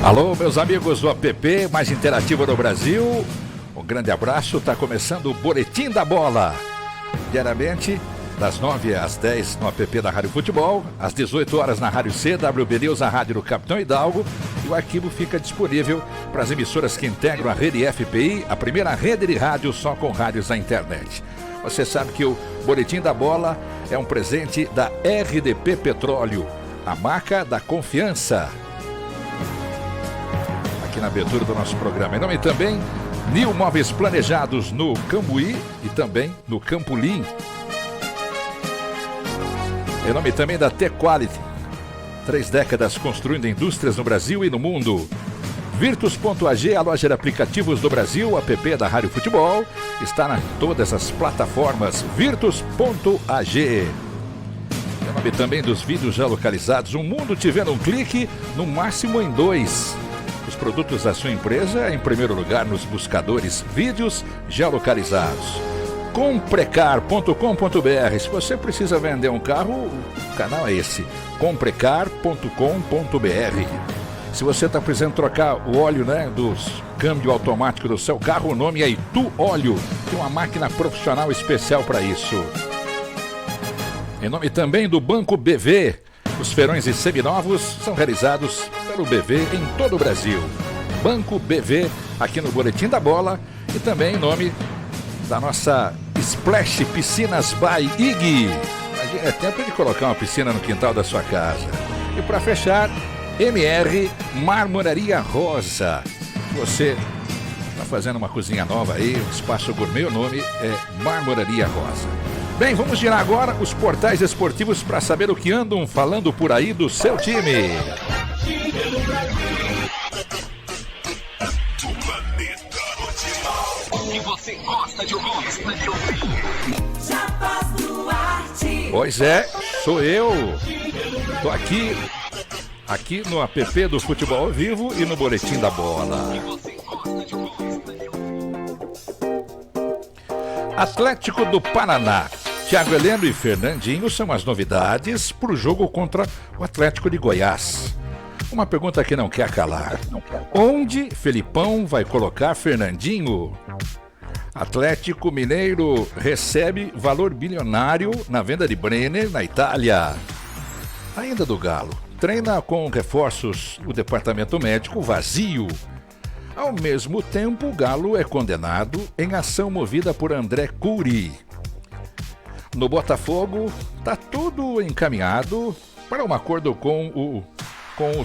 Alô, meus amigos do app mais interativo do Brasil. Um grande abraço, está começando o Boletim da Bola. Diariamente, das 9 às 10 no app da Rádio Futebol, às 18 horas na Rádio CWB News, a rádio do Capitão Hidalgo. E o arquivo fica disponível para as emissoras que integram a rede FPI, a primeira rede de rádio só com rádios na internet. Você sabe que o Boletim da Bola é um presente da RDP Petróleo, a marca da confiança. Aqui na abertura do nosso programa. Em nome também, Nil Móveis Planejados no Cambuí e também no Campolim. Em nome também da T-Quality. 3 décadas construindo indústrias no Brasil e no mundo. Virtus.ag, a loja de aplicativos do Brasil, app da Rádio Futebol, está em todas as plataformas. Virtus.ag. Em nome também dos vídeos geolocalizados. O mundo te vê num clique, no máximo em 2. Os produtos da sua empresa em primeiro lugar nos buscadores vídeos geolocalizados. Comprecar.com.br. Se você precisa vender um carro, o canal é esse. Comprecar.com.br. Se você está precisando trocar o óleo, do câmbio automático do seu carro, o nome é Itu Óleo. Tem uma máquina profissional especial para isso. Em nome também do Banco BV. Os feirões e seminovos são realizados pelo BV em todo o Brasil. Banco BV aqui no Boletim da Bola e também em nome da nossa Splash Piscinas by IG. É tempo de colocar uma piscina no quintal da sua casa. E para fechar, MR Marmoraria Rosa. Você está fazendo uma cozinha nova aí, um espaço gourmet, o nome é Marmoraria Rosa. Bem, vamos girar agora os portais esportivos para saber o que andam falando por aí do seu time. O que você gosta de ouvir? Pois é, sou eu. Tô aqui no app do Futebol ao Vivo e no Boletim da Bola. Atlético do Paraná. Thiago Heleno e Fernandinho são as novidades para o jogo contra o Atlético de Goiás. Uma pergunta que não quer calar. Onde Felipão vai colocar Fernandinho? Atlético Mineiro recebe valor bilionário na venda de Brenner na Itália. Ainda do Galo. Treina com reforços o departamento médico vazio. Ao mesmo tempo, o Galo é condenado em ação movida por André Curi. No Botafogo, está tudo encaminhado para um acordo com o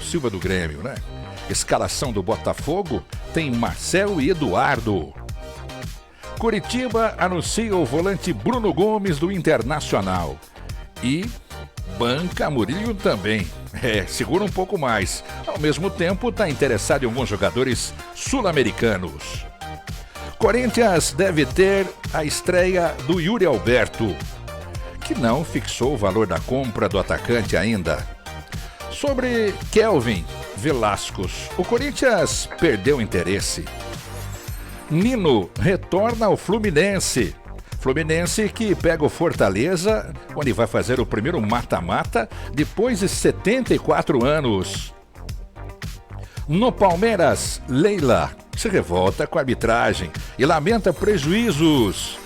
Silva do Grêmio, Escalação do Botafogo tem Marcel e Eduardo. Curitiba anuncia o volante Bruno Gomes do Internacional. E banca Murillo também. Segura um pouco mais. Ao mesmo tempo, está interessado em alguns jogadores sul-americanos. Corinthians deve ter a estreia do Yuri Alberto, que não fixou o valor da compra do atacante ainda. Sobre Kelvin Velasquez, o Corinthians perdeu interesse. Nino retorna ao Fluminense. Fluminense que pega o Fortaleza, onde vai fazer o primeiro mata-mata depois de 74 anos. No Palmeiras, Leila se revolta com a arbitragem e lamenta prejuízos.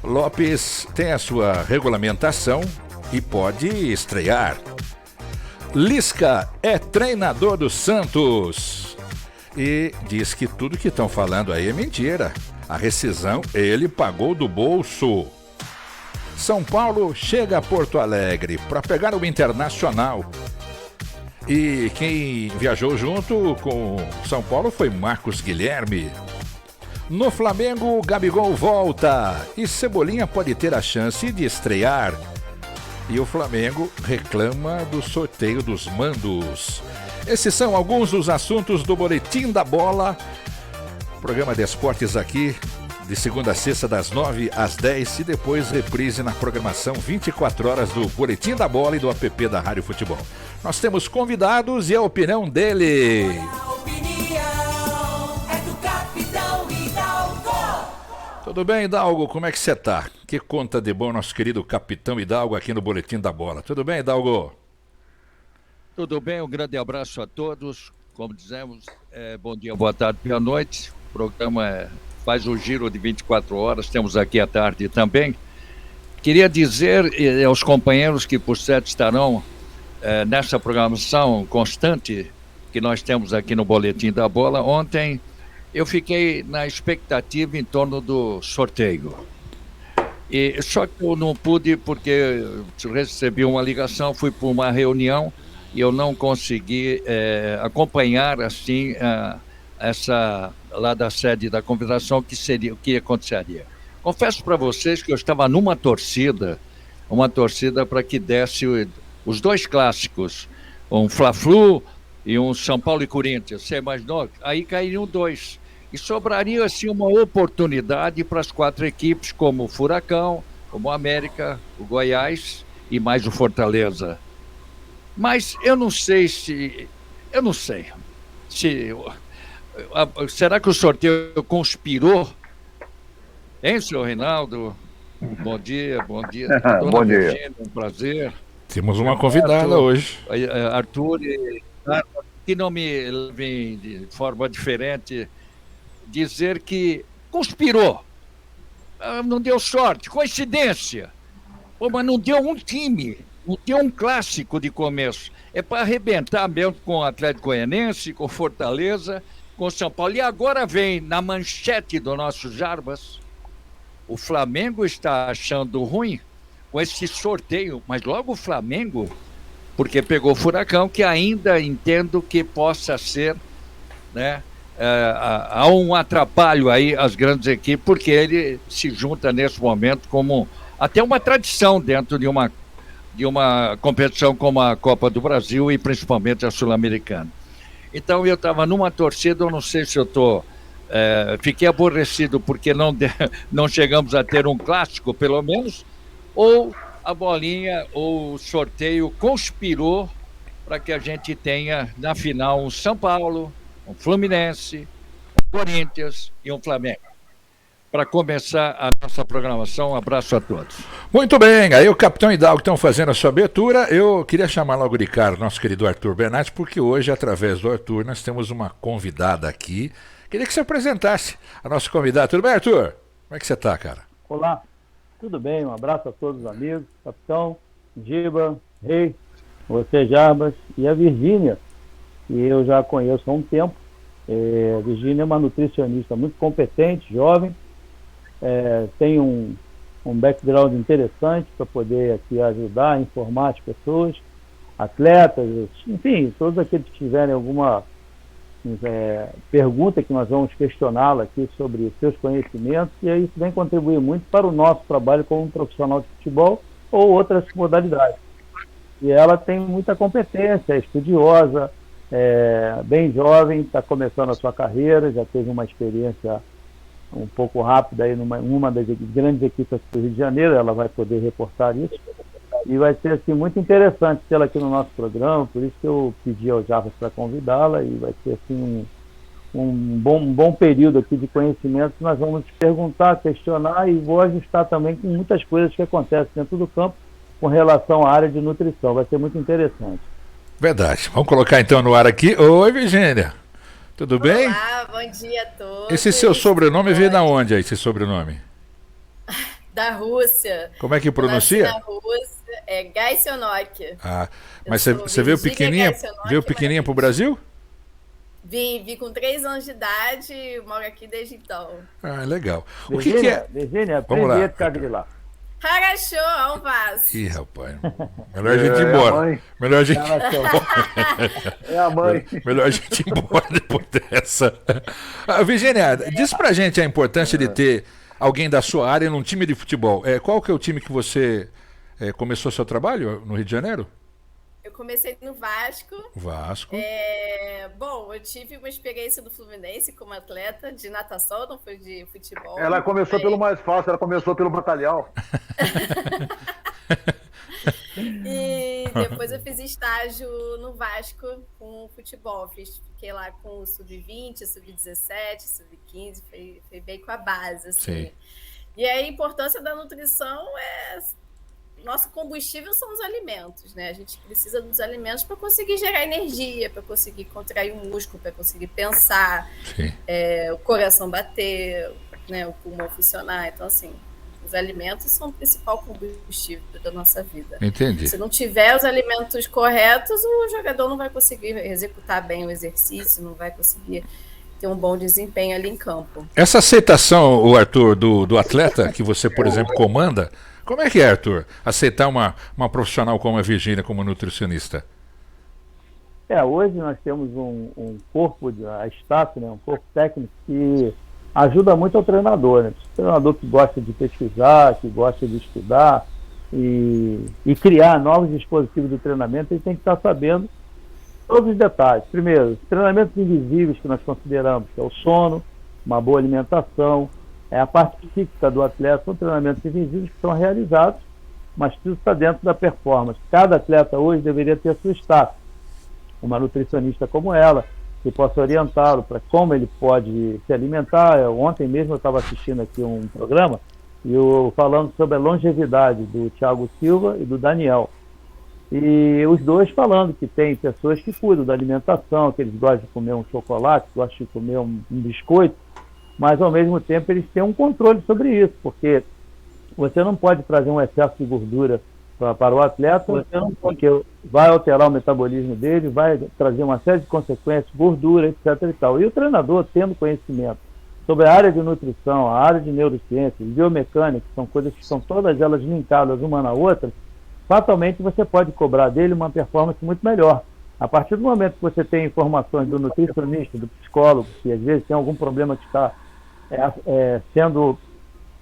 Lopes tem a sua regulamentação e pode estrear. Lisca é treinador do Santos e diz que tudo que estão falando aí é mentira. A rescisão ele pagou do bolso. São Paulo chega a Porto Alegre para pegar o Internacional. E quem viajou junto com São Paulo foi Marcos Guilherme. No Flamengo, Gabigol volta e Cebolinha pode ter a chance de estrear. E o Flamengo reclama do sorteio dos mandos. Esses são alguns dos assuntos do Boletim da Bola. Programa de esportes aqui de segunda a sexta, das 9 às 10 e depois reprise na programação 24 horas do Boletim da Bola e do app da Rádio Futebol. Nós temos convidados e a opinião dele. A opinião é do Capitão Hidalgo. Tudo bem, Hidalgo? Como é que você tá? Que conta de bom nosso querido Capitão Hidalgo aqui no Boletim da Bola. Tudo bem, Hidalgo? Tudo bem, um grande abraço a todos. Como dizemos, bom dia, boa tarde, boa noite. O programa faz o giro de 24 horas, temos aqui à tarde também. Queria dizer aos companheiros que por certo estarão nessa programação constante que nós temos aqui no Boletim da Bola. Ontem eu fiquei na expectativa em torno do sorteio. Só que eu não pude porque recebi uma ligação, fui para uma reunião e eu não consegui acompanhar assim essa lá da sede da convenção o que aconteceria. Confesso para vocês que eu estava numa torcida para que desse os dois clássicos, um Fla-Flu e um São Paulo e Corinthians. Você imaginou? Aí cairiam dois. E sobraria assim uma oportunidade para as quatro equipes, como o Furacão, como o América, o Goiás e mais o Fortaleza. Mas eu não sei se... será que o sorteio conspirou? Hein, senhor Reinaldo? Bom dia. Bom dia. Virgínia, um prazer. Temos uma convidada hoje. Arthur, que não me levem de forma diferente, dizer que conspirou. Não deu sorte, coincidência. Pô, mas não deu um time, não deu um clássico de começo. É para arrebentar mesmo com o Atlético Goianense, com Fortaleza, com São Paulo. E agora vem na manchete do nosso Jarbas, o Flamengo está achando ruim com esse sorteio, mas logo o Flamengo, porque pegou o Furacão, que ainda entendo que possa ser, né, há um atrapalho aí às grandes equipes, porque ele se junta nesse momento como até uma tradição dentro de uma competição como a Copa do Brasil e principalmente a Sul-Americana. Então eu estava numa torcida, eu não sei se eu estou... fiquei aborrecido porque não chegamos a ter um clássico, pelo menos, ou a bolinha, ou o sorteio conspirou para que a gente tenha na final um São Paulo, um Fluminense, um Corinthians e um Flamengo. Para começar a nossa programação, um abraço a todos. Muito bem, aí o Capitão Hidalgo estão fazendo a sua abertura. Eu queria chamar logo de cara o nosso querido Arthur Bernardes, porque hoje, através do Arthur, nós temos uma convidada aqui. Queria que você apresentasse a nossa convidada. Tudo bem, Arthur? Como é que você está, cara? Olá, tudo bem? Um abraço a todos os amigos, Capitão, Giba, Rei, você, Jarbas, e a Virgínia, que eu já conheço há um tempo. A Virgínia é uma nutricionista muito competente, jovem, tem um background interessante para poder aqui ajudar, informar as pessoas, atletas, enfim, todos aqueles que tiverem alguma pergunta que nós vamos questioná-la aqui sobre os seus conhecimentos, e aí isso vem contribuir muito para o nosso trabalho como profissional de futebol ou outras modalidades. E ela tem muita competência, é estudiosa, bem jovem, está começando a sua carreira, já teve uma experiência um pouco rápida aí numa das grandes equipes do Rio de Janeiro, ela vai poder reportar isso. E vai ser assim, muito interessante tê-la aqui no nosso programa, por isso que eu pedi ao Jarbas para convidá-la, e vai ser assim, um bom período aqui de conhecimento. Nós vamos perguntar, questionar, e vou ajustar também com muitas coisas que acontecem dentro do campo com relação à área de nutrição. Vai ser muito interessante. Verdade. Vamos colocar então no ar aqui. Oi, Virgínia. Tudo bem? Olá, bom dia a todos. Esse seu sobrenome veio da onde aí, esse sobrenome? Da Rússia. Como é que pronuncia? Na Rússia, é Gaisionok. Mas você veio pequenininha pro Brasil? Vi com 3 anos de idade, moro aqui desde então. Legal. O Virgínia, que é? Virgínia, Vamos lá. привет, как дела? Хорошо, a um passo. Ih, rapaz. Melhor a gente ir embora. Melhor a gente... É a mãe. Melhor a gente ir embora depois dessa. Virgínia, diz pra gente a importância de ter alguém da sua área num time de futebol. Qual que é o time que você começou seu trabalho no Rio de Janeiro? Eu comecei no Vasco. Vasco. Bom, eu tive uma experiência no Fluminense como atleta de natação, não foi de futebol. Ela começou pelo mais fácil, ela começou pelo batalhão. E depois eu fiz estágio no Vasco com futebol. Fiquei lá com o sub-20, sub-17, sub-15, foi bem com a base, assim. Sim. E aí, a importância da nutrição nosso combustível são os alimentos, né? A gente precisa dos alimentos para conseguir gerar energia, para conseguir contrair o músculo, para conseguir pensar, o coração bater, né? O pulmão funcionar. Então, assim, os alimentos são o principal combustível da nossa vida. Entendi. Se não tiver os alimentos corretos, o jogador não vai conseguir executar bem o exercício, não vai conseguir ter um bom desempenho ali em campo. Essa aceitação, o Arthur, do atleta que você, por exemplo, comanda, como é que é, Arthur, aceitar uma profissional como a Virgínia como nutricionista? Hoje nós temos um corpo, a staff, né, um corpo técnico que ajuda muito ao treinador, né? O treinador que gosta de pesquisar, que gosta de estudar e criar novos dispositivos de treinamento, ele tem que estar sabendo todos os detalhes. Primeiro, os treinamentos invisíveis que nós consideramos, que é o sono, uma boa alimentação, a parte psíquica do atleta, são treinamentos invisíveis que são realizados, mas tudo está dentro da performance. Cada atleta hoje deveria ter a sua staff, uma nutricionista como ela, que possa orientá-lo para como ele pode se alimentar. Ontem mesmo eu estava assistindo aqui um programa e falando sobre a longevidade do Thiago Silva e do Daniel. E os dois falando que tem pessoas que cuidam da alimentação, que eles gostam de comer um chocolate, gostam de comer um biscoito, mas ao mesmo tempo eles têm um controle sobre isso, porque você não pode trazer um excesso de gordura para o atleta, porque vai alterar o metabolismo dele, vai trazer uma série de consequências, gordura, etc. e tal. E o treinador, tendo conhecimento sobre a área de nutrição, a área de neurociência, biomecânica, que são coisas que são todas elas linkadas uma na outra, fatalmente você pode cobrar dele uma performance muito melhor. A partir do momento que você tem informações do nutricionista, do psicólogo, que às vezes tem algum problema que está sendo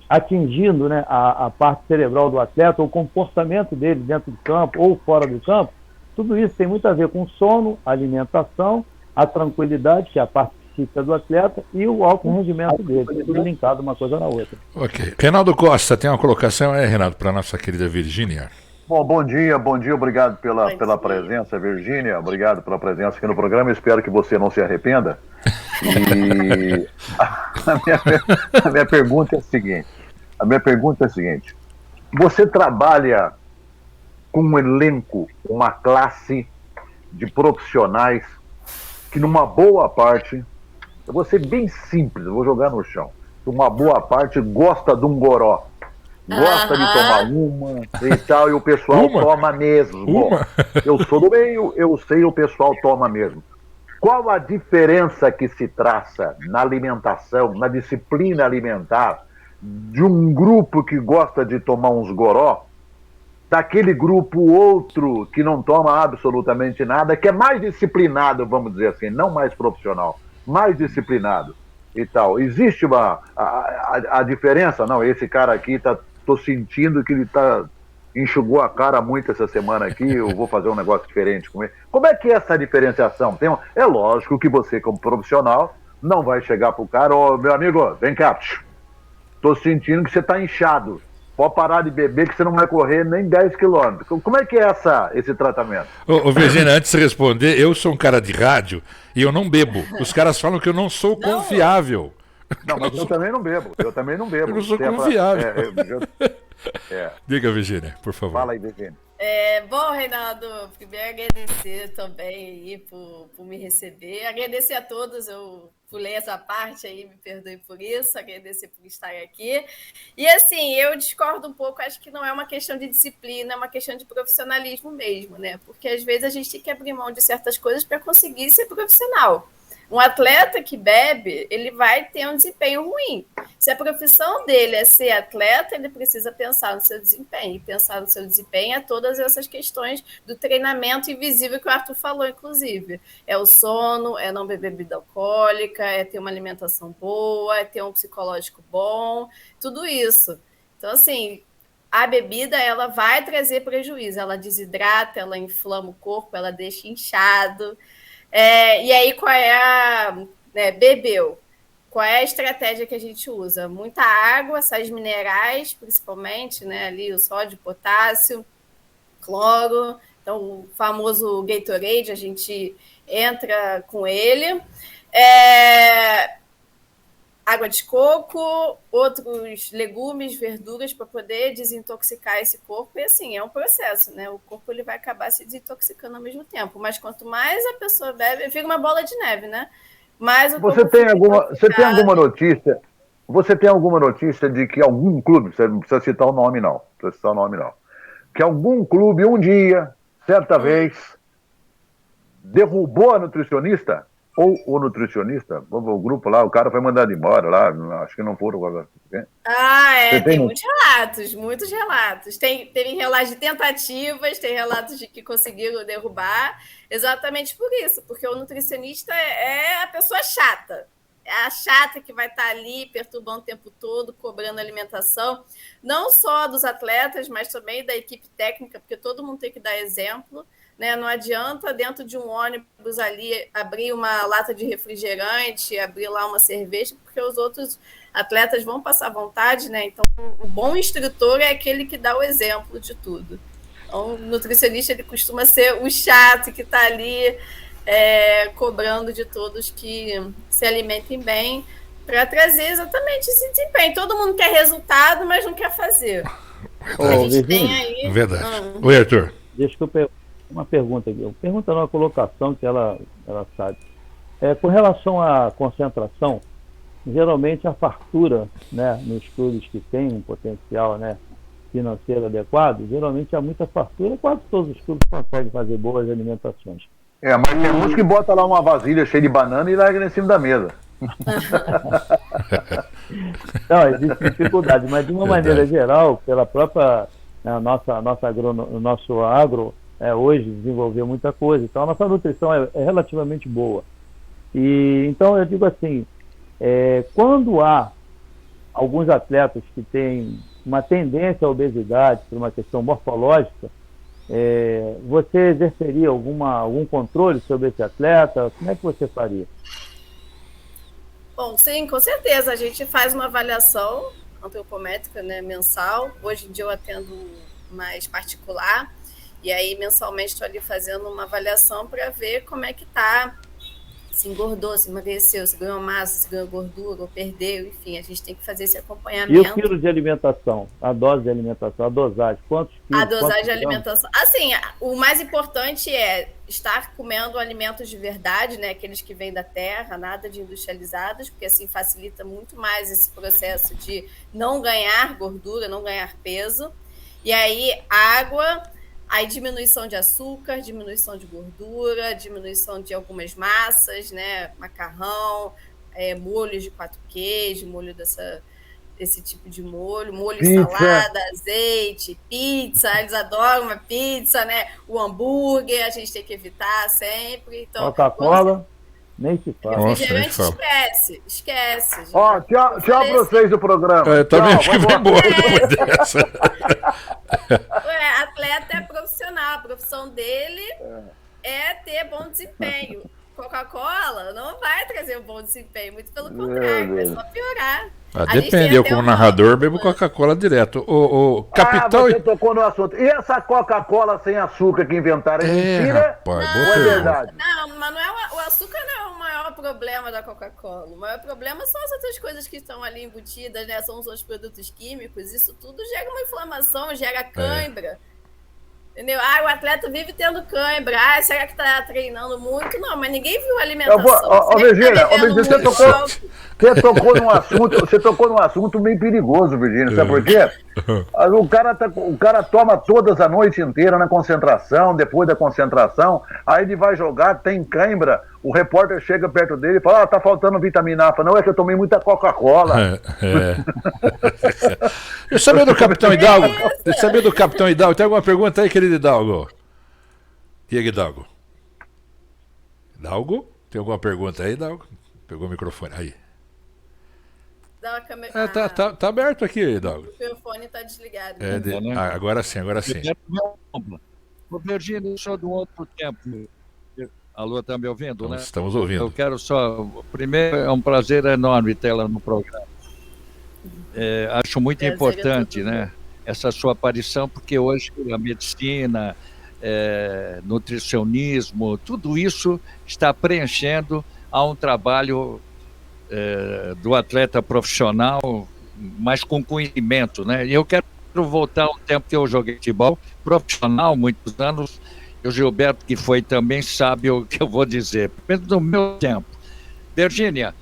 atingindo, né, a parte cerebral do atleta, o comportamento dele dentro do campo ou fora do campo, tudo isso tem muito a ver com sono, alimentação, a tranquilidade, que é a parte psíquica do atleta, e o alto rendimento dele, tudo linkado uma coisa na outra. Ok. Reinaldo Costa, tem uma colocação aí, Reinaldo, para a nossa querida Virgínia? Bom, bom dia, obrigado pela presença, Virgínia, obrigado pela presença aqui no programa, espero que você não se arrependa. E a minha pergunta é a seguinte, você trabalha com um elenco, uma classe de profissionais que numa boa parte, eu vou ser bem simples, eu vou jogar no chão, uma boa parte gosta de um goró. Gosta de tomar uma e tal, e o pessoal toma mesmo. Eu sou do meio, eu sei, o pessoal toma mesmo. Qual a diferença que se traça na alimentação, na disciplina alimentar, de um grupo que gosta de tomar uns goró, daquele grupo outro que não toma absolutamente nada, que é mais disciplinado, vamos dizer assim, não mais profissional, mais disciplinado e tal? Existe a diferença? Não, esse cara aqui tô sentindo que ele enxugou a cara muito essa semana aqui, eu vou fazer um negócio diferente com ele. Como é que é essa diferenciação? É lógico que você, como profissional, não vai chegar pro cara, meu amigo, vem cá, tô sentindo que você tá inchado, pode parar de beber que você não vai correr nem 10 quilômetros. Como é que é esse tratamento? Ô Virgínia, antes de responder, eu sou um cara de rádio e eu não bebo. Os caras falam que eu não sou confiável. Não, mas eu também não bebo. Eu não sou confiável. É. Diga, Virgínia, por favor. Fala aí, Virgínia. Bom, Reinaldo, primeiro agradecer também aí por me receber. Agradecer a todos, eu pulei essa parte aí, me perdoe por isso, agradecer por estar aqui. E assim, eu discordo um pouco, acho que não é uma questão de disciplina, é uma questão de profissionalismo mesmo, né? Porque às vezes a gente tem que abrir mão de certas coisas para conseguir ser profissional. Um atleta que bebe, ele vai ter um desempenho ruim. Se a profissão dele é ser atleta, ele precisa pensar no seu desempenho. E pensar no seu desempenho é todas essas questões do treinamento invisível que o Arthur falou, inclusive. É o sono, é não beber bebida alcoólica, é ter uma alimentação boa, é ter um psicológico bom, tudo isso. Então, assim, a bebida ela vai trazer prejuízo, ela desidrata, ela inflama o corpo, ela deixa inchado. E aí, qual é bebeu. Qual é a estratégia que a gente usa? Muita água, sais minerais, principalmente, né? Ali o sódio, potássio, cloro. Então, o famoso Gatorade, a gente entra com ele. Água de coco, outros legumes, verduras para poder desintoxicar esse corpo. E assim, é um processo, né? O corpo ele vai acabar se desintoxicando ao mesmo tempo. Mas quanto mais a pessoa bebe, fica uma bola de neve, né? Mas você tem alguma notícia? Você tem alguma notícia de que algum clube, você não precisa citar o nome não, que algum clube um dia, certa vez, derrubou a nutricionista? Ou o nutricionista, o grupo lá, o cara foi mandado embora lá, acho que não foram. Tem muitos relatos. Teve relatos de tentativas, tem relatos de que conseguiram derrubar, exatamente por isso, porque o nutricionista é a pessoa chata. É a chata que vai estar ali perturbando o tempo todo, cobrando alimentação, não só dos atletas, mas também da equipe técnica, porque todo mundo tem que dar exemplo. Né? Não adianta dentro de um ônibus ali abrir uma lata de refrigerante, abrir lá uma cerveja, porque os outros atletas vão passar vontade, né? Então, o bom instrutor é aquele que dá o exemplo de tudo. Então, o nutricionista ele costuma ser o chato que está ali cobrando de todos que se alimentem bem para trazer exatamente esse desempenho. Todo mundo quer resultado, mas não quer fazer. A gente tem aí... Verdade. Oi, Arthur. Deixa eu perguntar uma pergunta aqui. Pergunta numa colocação que ela sabe. Com relação à concentração, geralmente a fartura, né, nos clubes que têm um potencial, né, financeiro adequado, geralmente há muita fartura, quase todos os clubes conseguem fazer boas alimentações. Mas tem uns que botam lá uma vasilha cheia de banana e larga em cima da mesa. Não, existe dificuldade, mas de uma maneira geral, pela própria nosso agro hoje desenvolveu muita coisa, então a nossa nutrição é relativamente boa. E então eu digo assim, quando há alguns atletas que têm uma tendência à obesidade por uma questão morfológica, você exerceria algum controle sobre esse atleta? Como é que você faria? Bom, sim, com certeza. A gente faz uma avaliação antropométrica, né, mensal. Hoje em dia eu atendo mais particular. E aí, mensalmente, estou ali fazendo uma avaliação para ver como é que está, se engordou, se emagreceu, se ganhou massa, se ganhou gordura ou perdeu, enfim, a gente tem que fazer esse acompanhamento. E o quilo de alimentação, a dose de alimentação, a dosagem, quantos quilos? A dosagem de alimentação. Assim, o mais importante é estar comendo alimentos de verdade, né, aqueles que vêm da terra, nada de industrializados, porque assim facilita muito mais esse processo de não ganhar gordura, não ganhar peso. E aí, água... Aí diminuição de açúcar, diminuição de gordura, diminuição de algumas massas, né? Macarrão, molhos de 4 queijos, molho desse tipo de molho, salada, azeite, pizza, eles adoram uma pizza, né? O hambúrguer, a gente tem que evitar sempre. Então, Coca-Cola, nem se fala. Refrigerante, esquece. Tchau pra vocês do programa. Eu também acho que vai embora depois dessa. Atleta é profissional, a profissão dele é ter bom desempenho. Coca-Cola não vai trazer um bom desempenho, muito pelo contrário, vai só piorar. Depende, eu como narrador bebo Coca-Cola direto. O Capital... você tocou no assunto. E essa Coca-Cola sem açúcar que inventaram? É mentira? Rapaz, ou é verdade? Não, mas não é o açúcar não é o maior problema da Coca-Cola. O maior problema são as outras coisas que estão ali embutidas, né? São os outros produtos químicos. Isso tudo gera uma inflamação, gera cãibra. Entendeu? O atleta vive tendo cãibra. Será que tá treinando muito? Não, mas ninguém viu a alimentação. Virgínia, você tocou num assunto meio perigoso, Virgínia. Sabe por quê? O cara toma todas a noite inteira na concentração, depois da concentração, aí ele vai jogar, tem cãibra, o repórter chega perto dele e fala, tá faltando vitamina A. Fala, não, é que eu tomei muita Coca-Cola. Deixa eu saber do Capitão Hidalgo. Deixa eu saber do Capitão Hidalgo. Tem alguma pergunta aí, querido Hidalgo? E aí, Hidalgo? Hidalgo? Tem alguma pergunta aí, Hidalgo? Pegou o microfone aí. da câmera. Tá aberto aqui, Hidalgo. O microfone tá desligado. Agora sim. Ô, Virgínia, só de um outro tempo. Alô, tá me ouvindo, né? Estamos ouvindo. Eu quero só... Primeiro, é um prazer enorme tê-la no programa. Acho muito Prazer importante, é todo né, essa sua aparição, porque hoje a medicina, nutricionismo, tudo isso está preenchendo a um trabalho do atleta profissional, mas com conhecimento, né? E eu quero voltar ao tempo que eu joguei futebol profissional, muitos anos. O Gilberto, que foi também, sabe o que eu vou dizer. No meu tempo. Virgínia,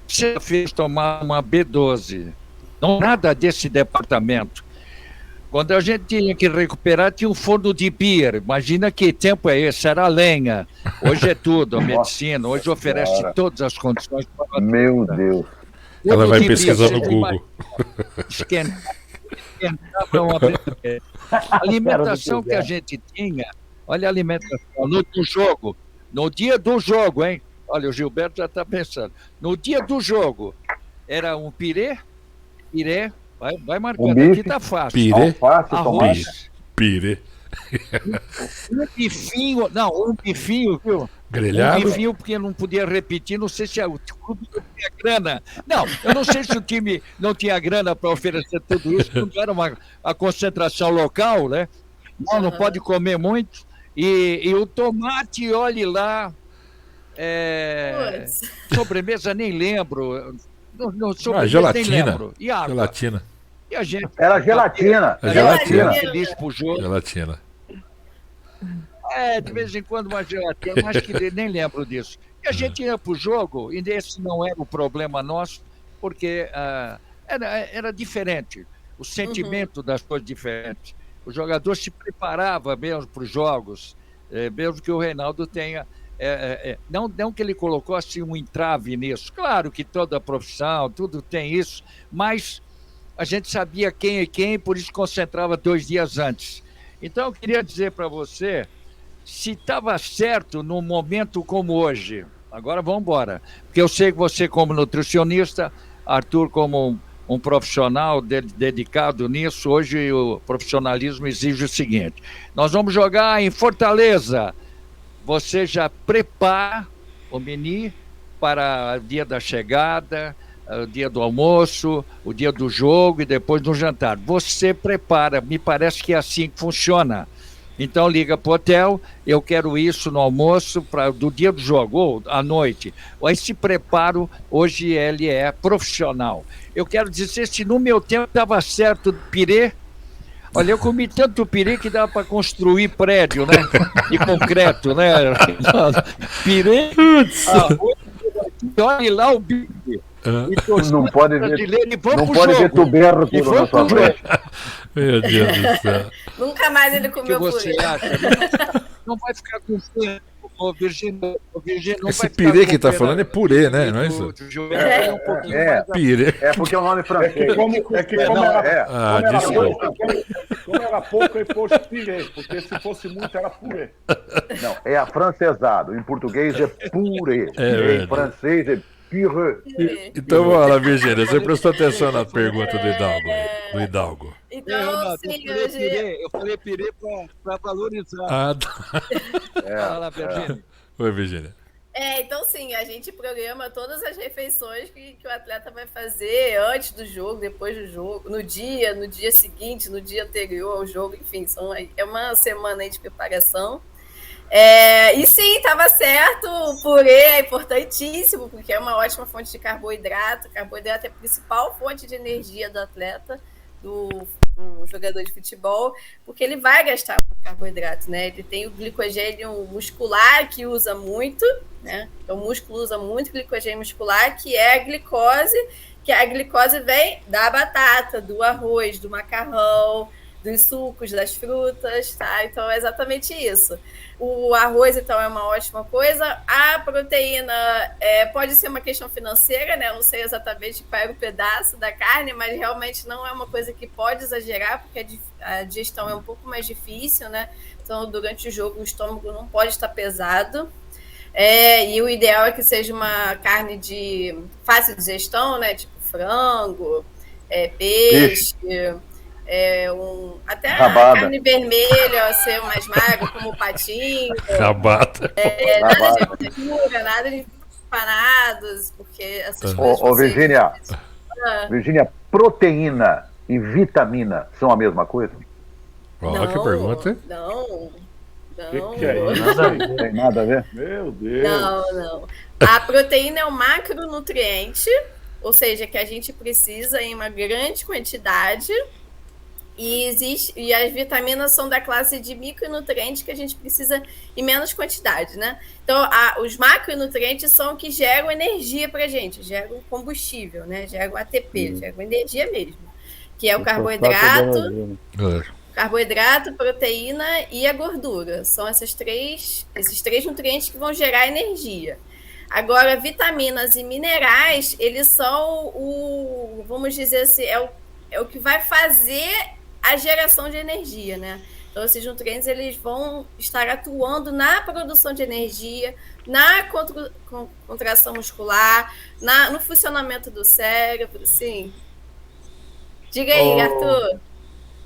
você fez tomar uma B12. Não nada desse departamento. Quando a gente tinha que recuperar, tinha um forno de pia. Imagina que tempo é esse, era lenha. Hoje é tudo, a medicina. Hoje oferece todas as condições para Meu Deus. Ela vai pesquisar no Google. A alimentação que a gente tinha, olha a alimentação, no dia do jogo, hein? Olha, o Gilberto já está pensando. No dia do jogo, era um pirê, vai marcando, bife, aqui tá fácil. Pirê, Alface, Arroz, pirê. um bifinho, viu? Grelhado. Um bifinho, porque não podia repetir, não sei se o clube não tinha grana. Não, eu não sei se o time não tinha grana para oferecer tudo isso, não era a concentração local, né? Não pode comer muito. E o tomate, olhe lá, sobremesa nem lembro. Sobremesa gelatina. nem lembro. E água. Gelatina. E a gente... Era gelatina. Gelatina. Feliz pro jogo. Gelatina. De vez em quando uma gelatina, mas que nem lembro disso. E a gente ia para o jogo, e esse não era o problema nosso, porque era diferente. O sentimento das coisas diferentes. O jogador se preparava mesmo para os jogos, mesmo que o Reinaldo tenha... não que ele colocou assim um entrave nisso. Claro que toda profissão, tudo tem isso, mas a gente sabia quem é quem, por isso concentrava 2 dias antes. Então eu queria dizer para você... Se estava certo num momento como hoje, agora vamos embora, porque eu sei que você como nutricionista, Arthur como um profissional dedicado nisso, hoje o profissionalismo exige o seguinte, nós vamos jogar em Fortaleza, você já prepara o menu para o dia da chegada, o dia do almoço, o dia do jogo e depois do jantar, você prepara, me parece que é assim que funciona. Então liga para o hotel, eu quero isso no almoço do dia do jogo, ou à noite. Esse preparo, hoje ele é profissional. Eu quero dizer, se no meu tempo dava certo pirê, olha, eu comi tanto pirê que dava para construir prédio, né? De concreto, né? Pirê, olha lá o bife. Não pode ver tubérculo na sua frente. Meu Deus do céu. Nunca mais ele comeu O que você purê. acha? Não vai ficar com fome, Virgínia. Esse pirê que tá falando é purê, né? Não é isso? Pirê. É porque é o nome francês. Como era pouco, ele pôs pirê, porque se fosse muito era purê. Não, é afrancesado. Em português é purê. Em francês é pirê. Então, vamos lá, Virgínia, você prestou atenção na pergunta do Hidalgo. Então, sim, eu falei pirê para valorizar. Fala lá, Virgínia. Oi, Virgínia. Então sim, a gente programa todas as refeições que o atleta vai fazer antes do jogo, depois do jogo, no dia seguinte, no dia anterior ao jogo, enfim, é uma semana aí de preparação. E sim, estava certo, o purê é importantíssimo, porque é uma ótima fonte de carboidrato. Carboidrato é a principal fonte de energia do atleta, do jogador de futebol, porque ele vai gastar carboidrato, né? Ele tem o glicogênio muscular, que usa muito, né? Então, o músculo usa muito glicogênio muscular, que é a glicose vem da batata, do arroz, do macarrão, dos sucos, das frutas, tá? Então, é exatamente isso. O arroz, então, é uma ótima coisa. A proteína pode ser uma questão financeira, né? Eu não sei exatamente qual é o pedaço da carne, mas realmente não é uma coisa que pode exagerar, porque a digestão é um pouco mais difícil, né? Então, durante o jogo, o estômago não pode estar pesado. E o ideal é que seja uma carne de fácil digestão, né? Tipo frango, peixe, até Rabada. a carne vermelha ser mais magra, como o patinho. Rabata. Nada de gordura, nada de empanados, porque essas coisas... Ô, Virgínia, Ah, Virgínia, proteína e vitamina são a mesma coisa? Olha que pergunta, hein? Não. Que é isso? Não tem nada a ver? Meu Deus. Não. A proteína é um macronutriente, ou seja, que a gente precisa em uma grande quantidade, e as vitaminas são da classe de micronutrientes que a gente precisa em menos quantidade, né? Então, os macronutrientes são que geram energia para a gente, geram combustível, né? Geram ATP, geram energia mesmo, que é o carboidrato, proteína e a gordura. São esses três nutrientes que vão gerar energia. Agora, vitaminas e minerais, eles são vamos dizer assim, é o que vai fazer a geração de energia, né? Então, esses nutrientes, eles vão estar atuando na produção de energia, na contração muscular, no funcionamento do cérebro, sim. Diga aí, Arthur.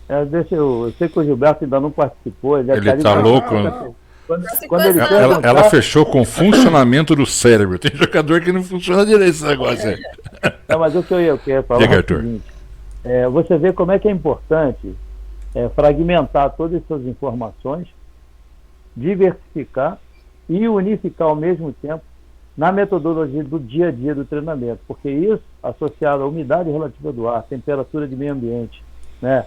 Eu sei que o Gilberto ainda não participou. Ele tá louco. Quando ele Ela fechou com o funcionamento do cérebro. Tem jogador que não funciona direito esse negócio aí. Não, mas o que eu ia falar Diga, é o Arthur. seguinte. Você vê como é que é importante fragmentar todas essas informações, diversificar e unificar ao mesmo tempo na metodologia do dia a dia do treinamento, porque isso, associado à umidade relativa do ar, temperatura de meio ambiente, né?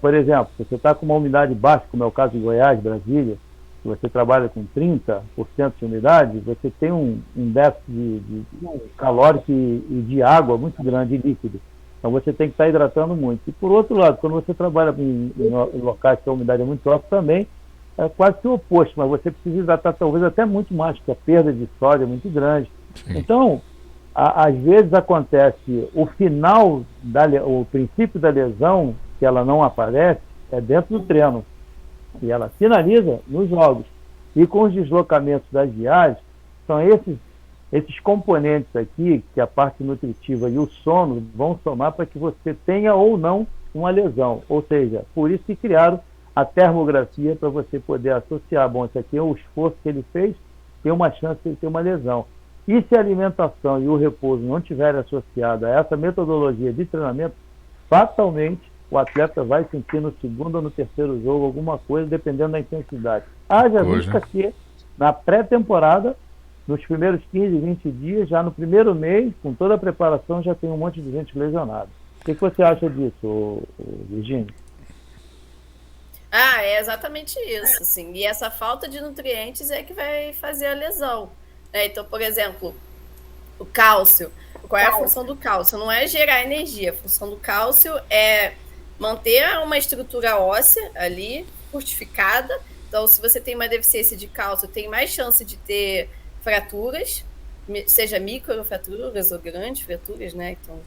Por exemplo, se você está com uma umidade baixa, como é o caso de Goiás, Brasília, se você trabalha com 30% de umidade, você tem um déficit de calórico e de água muito grande, líquido. Então você tem que estar hidratando muito. E por outro lado, quando você trabalha em locais que a umidade é muito alta também, é quase que o oposto, mas você precisa hidratar talvez até muito mais, porque a perda de sódio é muito grande. Sim. Então, às vezes acontece o princípio da lesão, que ela não aparece, é dentro do treino. E ela finaliza nos jogos. E com os deslocamentos das viagens, são esses componentes aqui, que a parte nutritiva e o sono vão somar para que você tenha ou não uma lesão. Ou seja, por isso que criaram a termografia, para você poder associar, bom, esse aqui é o esforço que ele fez, tem uma chance de ele ter uma lesão. E se a alimentação e o repouso não estiverem associados a essa metodologia de treinamento, fatalmente o atleta vai sentir no segundo ou no terceiro jogo alguma coisa, dependendo da intensidade. Haja vista que na pré-temporada, nos primeiros 15, 20 dias, já no primeiro mês, com toda a preparação, já tem um monte de gente lesionada. O que você acha disso, Virgínia? É exatamente isso, assim. E essa falta de nutrientes é que vai fazer a lesão, né? Então, por exemplo, o cálcio. Qual é a função do cálcio? Não é gerar energia. A função do cálcio é manter uma estrutura óssea ali, fortificada. Então, se você tem uma deficiência de cálcio, tem mais chance de ter fraturas, seja microfraturas ou grandes fraturas, né? Então,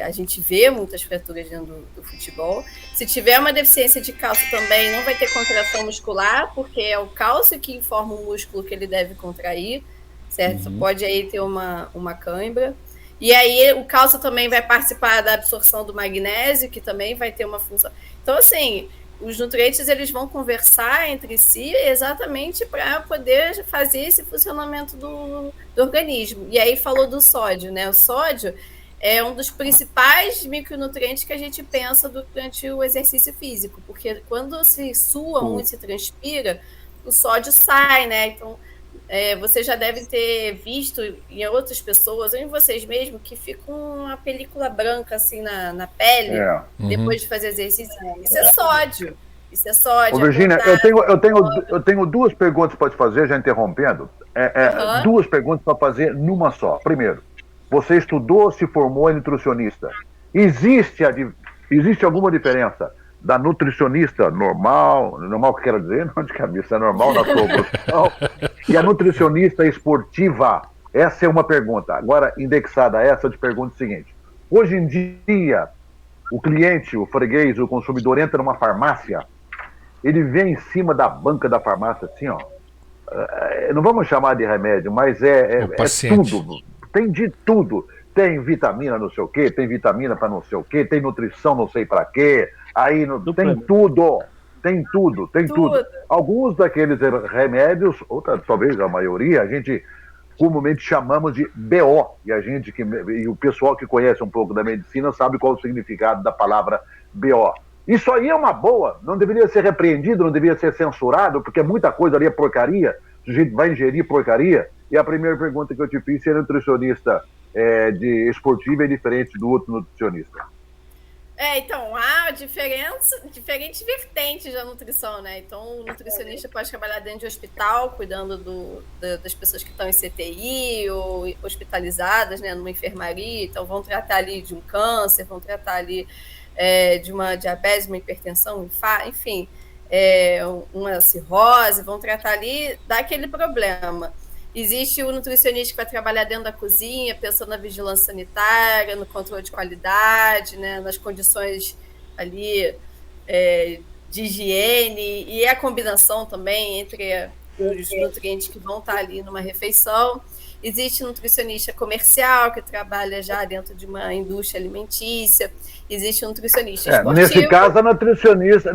a gente vê muitas fraturas dentro do futebol. Se tiver uma deficiência de cálcio também, não vai ter contração muscular, porque é o cálcio que informa o músculo que ele deve contrair, certo? Pode aí ter uma cãibra. E aí o cálcio também vai participar da absorção do magnésio, que também vai ter uma função. Então, assim, os nutrientes eles vão conversar entre si exatamente para poder fazer esse funcionamento do organismo. E aí falou do sódio, né? O sódio é um dos principais micronutrientes que a gente pensa durante o exercício físico, porque quando se sua muito, se transpira, o sódio sai, né? Então, vocês já devem ter visto em outras pessoas, ou em vocês mesmos, que fica uma película branca assim na pele, depois de fazer exercício. Isso é sódio. Isso é sódio. Ô, Virgínia, eu tenho duas perguntas para te fazer, já interrompendo. Duas perguntas para fazer numa só. Primeiro, você estudou, se formou em nutricionista. Existe alguma diferença da nutricionista normal que quero dizer, não de cabeça, é normal na sua profissão, e a nutricionista esportiva? Essa é uma pergunta. Agora, indexada a essa, eu te pergunto o seguinte. Hoje em dia, o cliente, o freguês, o consumidor entra numa farmácia, ele vem em cima da banca da farmácia assim, ó. Não vamos chamar de remédio, mas é tudo. Tem de tudo. tem vitamina não sei o quê, tem vitamina para não sei o quê, tem nutrição não sei para quê, aí tem tudo. Tem tudo. Alguns daqueles remédios, talvez a maioria, a gente comumente chamamos de BO. E o pessoal que conhece um pouco da medicina sabe qual é o significado da palavra BO. Isso aí é uma boa, não deveria ser repreendido, não deveria ser censurado, porque muita coisa ali é porcaria, o sujeito vai ingerir porcaria. E a primeira pergunta que eu te fiz, se é nutricionista de esportivo é diferente do outro nutricionista. Então, há diferentes vertentes da nutrição, né? Então, o nutricionista pode trabalhar dentro de hospital, cuidando das pessoas que estão em CTI ou hospitalizadas, né, numa enfermaria. Então, vão tratar ali de um câncer, vão tratar ali de uma diabetes, uma hipertensão, enfim, uma cirrose, vão tratar ali daquele problema. Existe o nutricionista que vai trabalhar dentro da cozinha, pensando na vigilância sanitária, no controle de qualidade, né, nas condições ali de higiene e a combinação também entre os nutrientes que vão estar ali numa refeição. Existe nutricionista comercial que trabalha já dentro de uma indústria alimentícia. Existe um nutricionista esportivo. Nesse caso, a nutricionista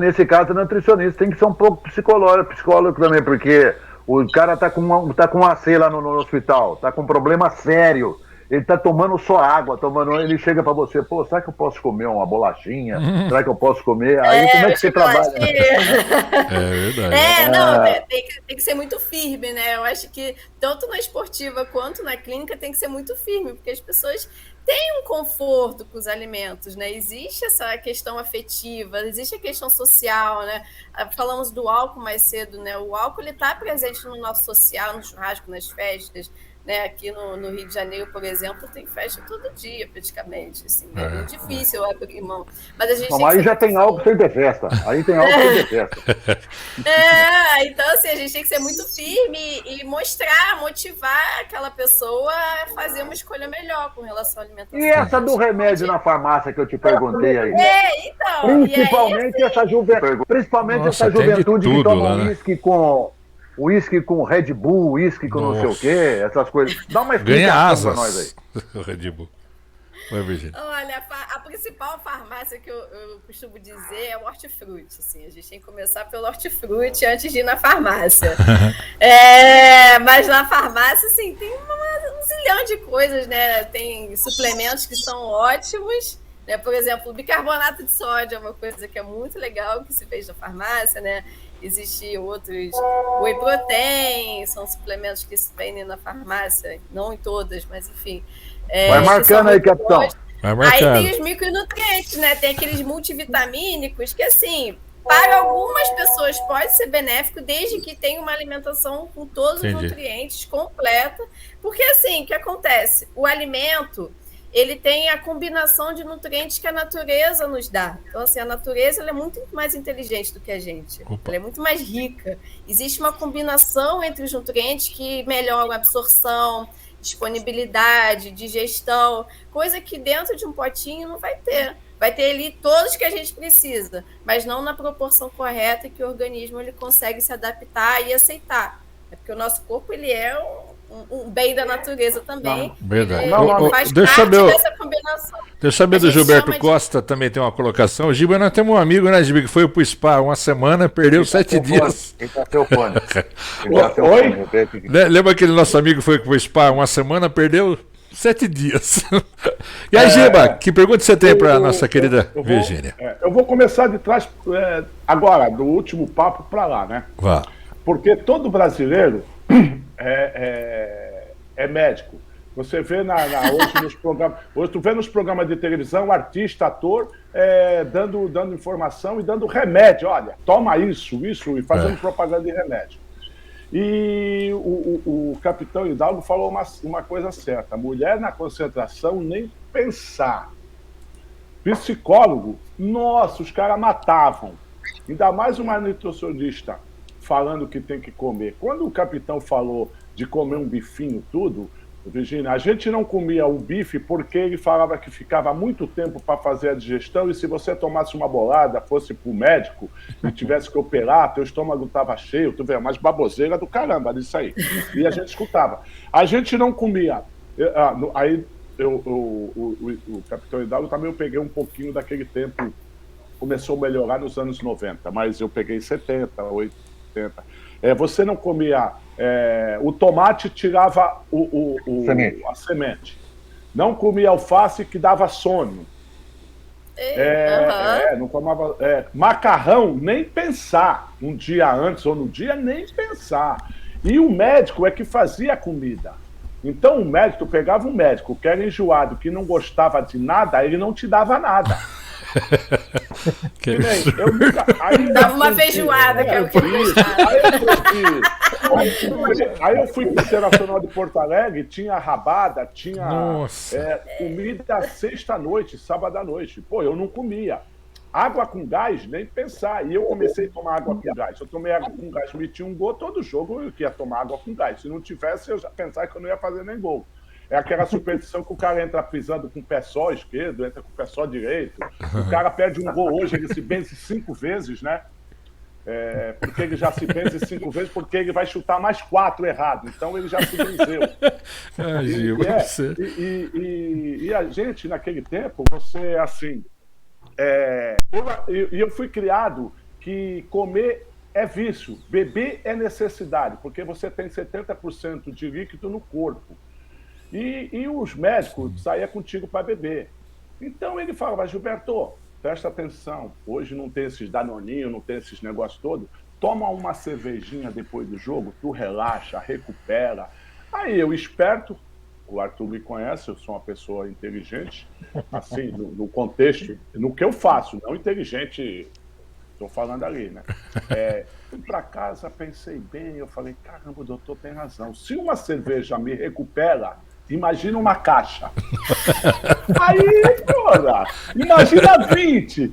tem que ser um pouco psicólogo também, porque o cara tá com um AC lá no hospital, tá com um problema sério. Ele tá tomando só água, ele chega para você, pô, será que eu posso comer uma bolachinha? Será que eu posso comer? Aí como é que você trabalha? Verdade. Tem que ser muito firme, né? Eu acho que tanto na esportiva quanto na clínica tem que ser muito firme, porque as pessoas têm um conforto com os alimentos, né? Existe essa questão afetiva, existe a questão social, né? Falamos do álcool mais cedo, né? O álcool, ele tá presente no nosso social, no churrasco, nas festas, né? Aqui no Rio de Janeiro, por exemplo, tem festa todo dia, praticamente. Assim, é muito difícil abrir mão. Mas a gente aí já tem álcool sem ter festa. Aí tem álcool sem ter festa. Então, assim, a gente tem que ser muito firme e motivar aquela pessoa a fazer uma escolha melhor com relação à alimentação. E essa do remédio na farmácia que eu te perguntei aí? Principalmente essa juventude que toma uísque com Red Bull, uísque com não sei o quê, essas coisas. Dá uma explicação pra nós aí. O Red Bull. Vai, Virgínia. Olha, a principal farmácia que eu costumo dizer é o hortifruti. Assim, a gente tem que começar pelo hortifruti antes de ir na farmácia. Mas na farmácia, assim, tem um zilhão de coisas, né? Tem suplementos que são ótimos. Né? Por exemplo, o bicarbonato de sódio é uma coisa que é muito legal que se fez na farmácia, né? Existem outros, whey protein, são suplementos que se vendem na farmácia, não em todas, mas enfim. Vai marcando aí, capitão. Aí tem os micronutrientes, né? Tem aqueles multivitamínicos que, assim, para algumas pessoas pode ser benéfico, desde que tenha uma alimentação com todos os nutrientes completa. Porque, assim, o que acontece? O alimento, ele tem a combinação de nutrientes que a natureza nos dá. Então, assim, a natureza ela é muito mais inteligente do que a gente. Ela é muito mais rica. Existe uma combinação entre os nutrientes que melhoram a absorção, disponibilidade, digestão, coisa que dentro de um potinho não vai ter. Vai ter ali todos que a gente precisa, mas não na proporção correta que o organismo ele consegue se adaptar e aceitar. É porque o nosso corpo ele é um bem da natureza também. Verdade. Faz parte dessa combinação. Deixa eu saber do Gilberto Costa, também tem uma colocação. O Giba, nós temos um amigo, né, Giba, que foi pro spa uma semana, perdeu 7 dias. Ele tá teu fone. Lembra aquele nosso amigo que foi pro spa uma semana, perdeu 7 dias. E aí, Giba, que pergunta você tem para a nossa querida Virgínia? Eu vou começar de trás, agora, do último papo para lá, né? Vá. Porque todo brasileiro é médico. Você vê hoje nos programas. Hoje tu vê nos programas de televisão, artista, ator, dando informação e dando remédio. Olha, toma isso, e fazendo propaganda de remédio. E o capitão Hidalgo falou uma coisa certa: mulher na concentração, nem pensar. Psicólogo, nossa, os caras matavam. Ainda mais uma nutricionista falando que tem que comer. Quando o capitão falou de comer um bifinho, tudo, Virgínia, a gente não comia o bife porque ele falava que ficava muito tempo para fazer a digestão e se você tomasse uma bolada, fosse para o médico e tivesse que operar, teu estômago estava cheio, tu vê, mas baboseira do caramba disso aí. E a gente escutava. A gente não comia. Aí o Capitão Hidalgo também eu peguei um pouquinho daquele tempo, começou a melhorar nos anos 90, mas eu peguei 70, 80. Você não comia, o tomate tirava a semente. Não comia alface que dava sono. Não tomava, macarrão, nem pensar. Um dia antes ou no dia, nem pensar. E o médico é que fazia a comida. Então o médico, pegava um médico que era enjoado, que não gostava de nada, ele não te dava nada. Que Eu nunca, aí Dava uma feijoada, que é o que eu gostava. Aí eu fui pro Internacional de Porto Alegre, tinha rabada, tinha comida sexta-noite, sábado à noite. Pô, eu não comia. Água com gás, nem pensar. E eu comecei a tomar água com gás. Eu tomei água com gás, meti um gol, todo jogo eu ia tomar água com gás. Se não tivesse, eu já pensava que eu não ia fazer nem gol. É aquela superstição que o cara entra pisando com o pé só esquerdo, entra com o pé só direito. O cara perde um gol hoje, ele se benze 5 vezes, né? Porque ele já se benze 5 vezes, porque ele vai chutar mais 4 errado. Então ele já se benzeu. E a gente, naquele tempo, você, assim... eu fui criado que comer é vício, beber é necessidade, porque você tem 70% de líquido no corpo. E os médicos saíam contigo para beber. Então ele falava, Gilberto, presta atenção, hoje não tem esses danoninhos, não tem esses negócios todos, toma uma cervejinha depois do jogo, tu relaxa, recupera. Aí eu, esperto, o Arthur me conhece, eu sou uma pessoa inteligente, assim, no contexto, no que eu faço, não inteligente, estou falando ali, né? Fui para casa, pensei bem, eu falei, caramba, o doutor tem razão, se uma cerveja me recupera, imagina uma caixa. Aí, porra, imagina 20.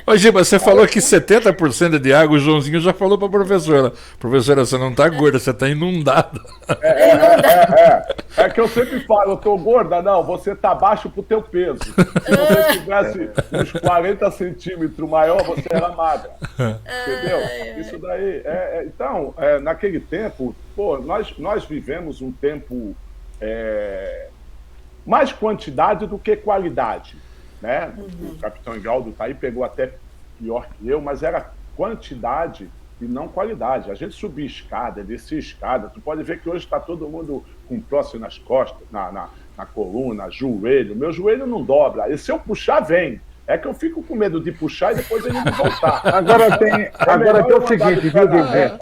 Ô, Giba, você falou que 70% de água, o Joãozinho já falou para a professora. Professora, você não está gorda, você está inundada. É que eu sempre falo, eu tô gorda, não, você tá baixo pro teu peso. Se você tivesse uns 40 centímetros maior, você era magra. Entendeu? Isso daí. Então, naquele tempo, pô, nós vivemos um tempo mais quantidade do que qualidade, né? O Capitão Hidalgo tá aí, pegou até pior que eu, mas era quantidade e não qualidade. A gente subia escada, descia escada. Tu pode ver que hoje está todo mundo com próximo nas costas, na coluna, joelho. Meu joelho não dobra. E se eu puxar, vem. É que eu fico com medo de puxar e depois ele não voltar. Agora tem o seguinte, viu, Guilherme?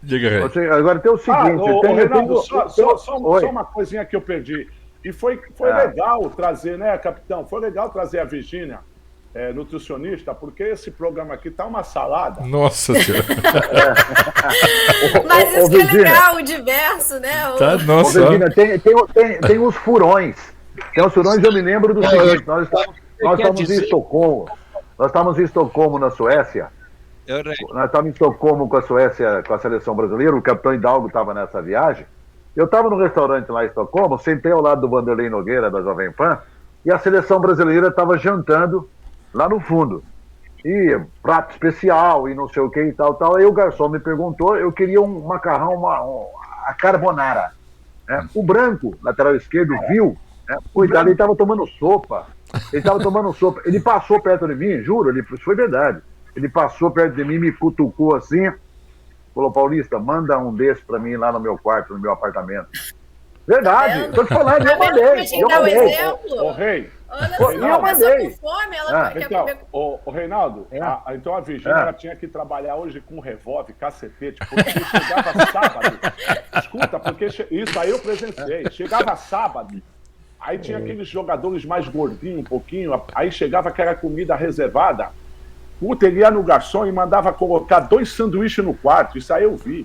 Diga aí. Agora tem o seguinte... Reinaldo, só uma coisinha que eu perdi. E foi legal trazer, né, capitão? Foi legal trazer a Virgínia, nutricionista, porque esse programa aqui tá uma salada. Nossa Senhora. Mas isso que é legal, o diverso, né? Tá, nossa. Virgínia, tem uns furões. Tem uns furões, eu me lembro do seguinte, nós estávamos em Estocolmo. Nós estávamos em Estocolmo, na Suécia. Nós estávamos em Estocolmo com a Suécia, com a seleção brasileira, o capitão Hidalgo estava nessa viagem. Eu estava no restaurante lá em Estocolmo, sentei ao lado do Vanderlei Nogueira, da Jovem Pan, e a seleção brasileira estava jantando lá no fundo. E prato especial, e não sei o que e tal. Aí o garçom me perguntou, eu queria um macarrão, a carbonara. Né? O branco, lateral esquerdo, viu, né? Coitado, ele estava tomando sopa. Ele passou perto de mim, juro, isso foi verdade. Ele passou perto de mim, me cutucou assim, falou, Paulista, manda um desse pra mim lá no meu quarto, no meu apartamento. Verdade, tô te falando, eu mandei. Ô, Rei. Olha só, eu mandei. Com fome, ela quer Então, comer. ô Reinaldo, então a Virgínia ela tinha que trabalhar hoje com revólver, cacetete, porque chegava sábado. Escuta, porque isso aí eu presenciei. Chegava sábado, aí tinha aqueles jogadores mais gordinhos um pouquinho, aí chegava aquela comida reservada. Puta, ele ia no garçom e mandava colocar 2 sanduíches no quarto, isso aí eu vi.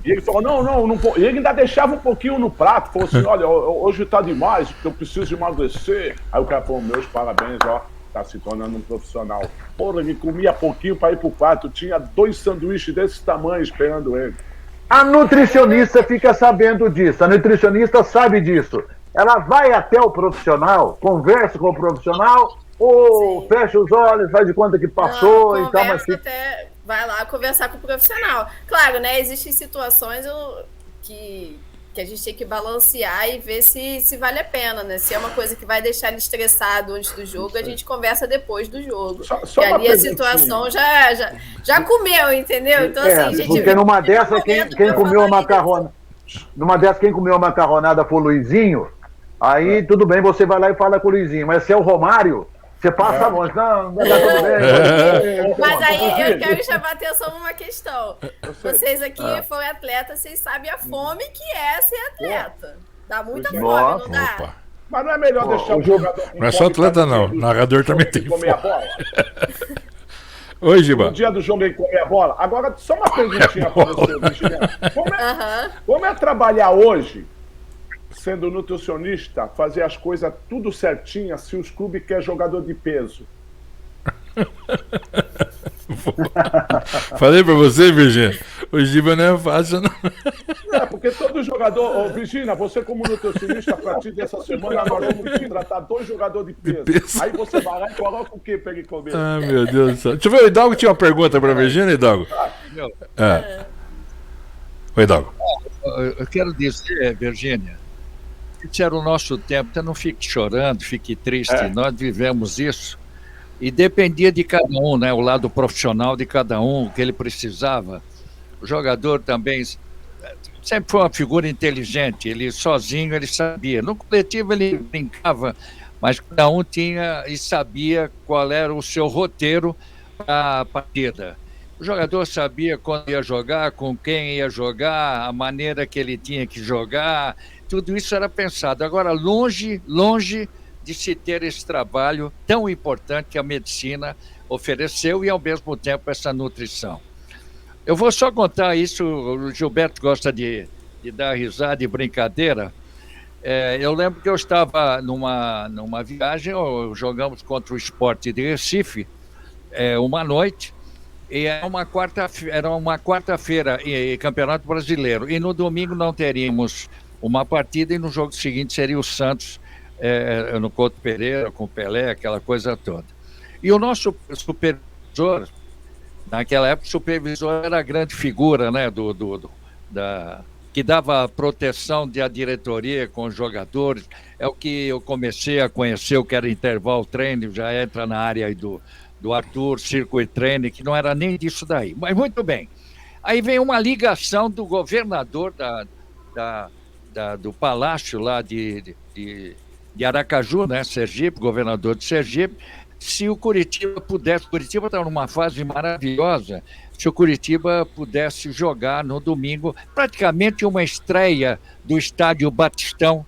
E ele falou, não pode. E ele ainda deixava um pouquinho no prato, falou assim, olha, hoje tá demais, eu preciso emagrecer. Aí o cara falou, meus parabéns, ó, tá se tornando um profissional. Porra, ele comia pouquinho pra ir pro quarto, tinha 2 sanduíches desse tamanho esperando ele. A nutricionista fica sabendo disso, a nutricionista sabe disso. Ela vai até o profissional, conversa com o profissional, ou fecha os olhos, faz de conta que passou e tal, mas... Vai lá conversar com o profissional. Claro, né? Existem situações que que a gente tem que balancear e ver se vale a pena, né? Se é uma coisa que vai deixar ele estressado antes do jogo, a gente conversa depois do jogo. Só e ali a perguntinha. situação já comeu, entendeu? Então, assim, gente. Porque numa dessa, quem comeu a macarronada. Numa dessas, quem comeu a macarronada foi o Luizinho, aí tudo bem, você vai lá e fala com o Luizinho, mas se é o Romário, você passa longe. Não, tá tudo bem. Mas aí eu quero chamar a atenção numa questão. Vocês aqui foram atletas, vocês sabem a fome que é ser atleta. Dá muita fome, não dá? Opa. Mas não é melhor deixar o jogador com Não é só fome atleta, pra não. no dia Narrador do também jogo tem ele comer a fome. bola? Oi, Giba. No dia do jogo ele comer a bola. Agora, só uma perguntinha para você, Virginia. Como é trabalhar hoje, sendo nutricionista, fazer as coisas tudo certinhas se os clubes querem jogador de peso? Falei pra você, Virgínia, o Giba não é fácil, não. Porque todo jogador... Ô, Virginia, você como nutricionista, a partir dessa semana, nós vamos contratar 2 jogadores de peso. Aí você vai lá e coloca o que para ele comer? Ah, meu Deus do céu. Deixa eu ver, o Hidalgo tinha uma pergunta pra Virgínia, Hidalgo? Oi, Hidalgo. Eu quero dizer, Virgínia, esse era o nosso tempo, então não fique chorando, fique triste, nós vivemos isso. E dependia de cada um, né? O lado profissional de cada um, o que ele precisava. O jogador também sempre foi uma figura inteligente, ele sozinho ele sabia. No coletivo ele brincava, mas cada um tinha e sabia qual era o seu roteiro para a partida. O jogador sabia quando ia jogar, com quem ia jogar, a maneira que ele tinha que jogar, tudo isso era pensado. Agora, longe de se ter esse trabalho tão importante que a medicina ofereceu e, ao mesmo tempo, essa nutrição. Eu vou só contar isso, o Gilberto gosta de dar risada e brincadeira. Eu lembro que eu estava numa viagem, jogamos contra o Sport de Recife, uma noite, e era uma quarta-feira, Campeonato Brasileiro, e no domingo não teríamos uma partida, e no jogo seguinte seria o Santos, no Couto Pereira, com o Pelé, aquela coisa toda. E o nosso supervisor, naquela época, o supervisor era a grande figura, né, que dava proteção da diretoria com os jogadores. É o que eu comecei a conhecer, o que era intervalo treino, já entra na área aí do Arthur, circuit training, que não era nem disso daí. Mas muito bem. Aí vem uma ligação do governador do palácio lá de Aracaju, né, Sergipe, governador de Sergipe, se o Curitiba pudesse, o Curitiba está numa fase maravilhosa, se o Curitiba pudesse jogar no domingo, praticamente uma estreia do estádio Batistão,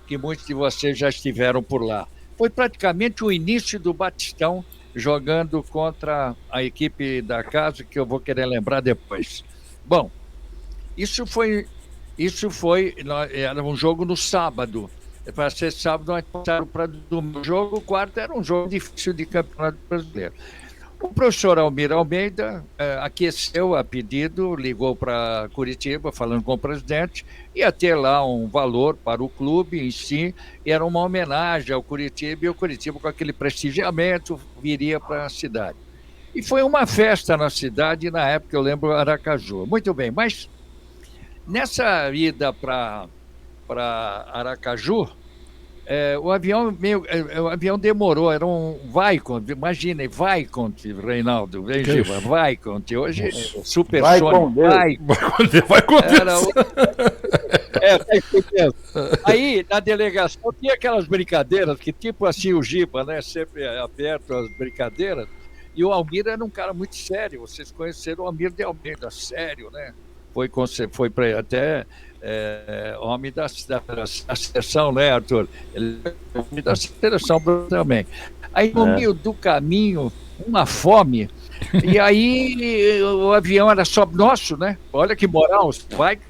que muitos de vocês já estiveram por lá. Foi praticamente o início do Batistão, jogando contra a equipe da casa, que eu vou querer lembrar depois. Bom, isso foi era um jogo no sábado. Para ser sábado, nós passaram para domingo. O jogo, o quarto, era um jogo difícil de Campeonato Brasileiro. O professor Almir Almeida aqueceu a pedido, ligou para Curitiba, falando com o presidente, ia ter lá um valor para o clube em si, era uma homenagem ao Curitiba, e o Curitiba, com aquele prestigiamento, viria para a cidade. E foi uma festa na cidade, na época, eu lembro, Aracaju. Muito bem, mas nessa ida para Aracaju, o avião demorou, era um Vicont, imaginem, Vicont, Reinaldo, Giba, Vicont, hoje supersônico, Vicont. Aí, na delegação, tinha aquelas brincadeiras, que tipo assim, o Giba, né, sempre aberto as brincadeiras, e o Almir era um cara muito sério, vocês conheceram o Almir de Almeida, sério, né, foi até... homem da seleção, né, Arthur? Ele é homem da seleção também. Aí, no meio do caminho, uma fome, e aí o avião era só nosso, né? Olha que moral,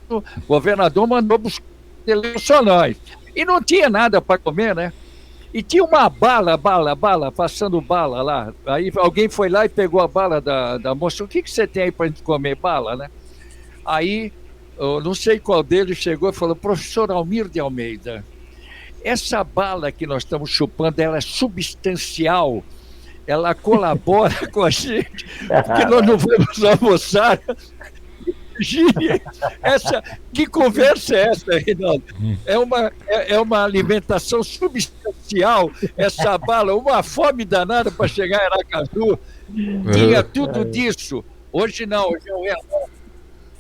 o governador mandou buscar só nós. E não tinha nada para comer, né? E tinha uma bala, passando bala lá. Aí alguém foi lá e pegou a bala da moça. O que você tem aí para gente comer? Bala, né? Aí... eu não sei qual deles chegou e falou: professor Almir de Almeida, essa bala que nós estamos chupando, ela é substancial, ela colabora com a gente, porque nós não vamos almoçar. Virgínia, que conversa é essa, Reinaldo? É uma alimentação substancial, essa bala, uma fome danada para chegar em Aracaju. Tinha tudo disso. Hoje não,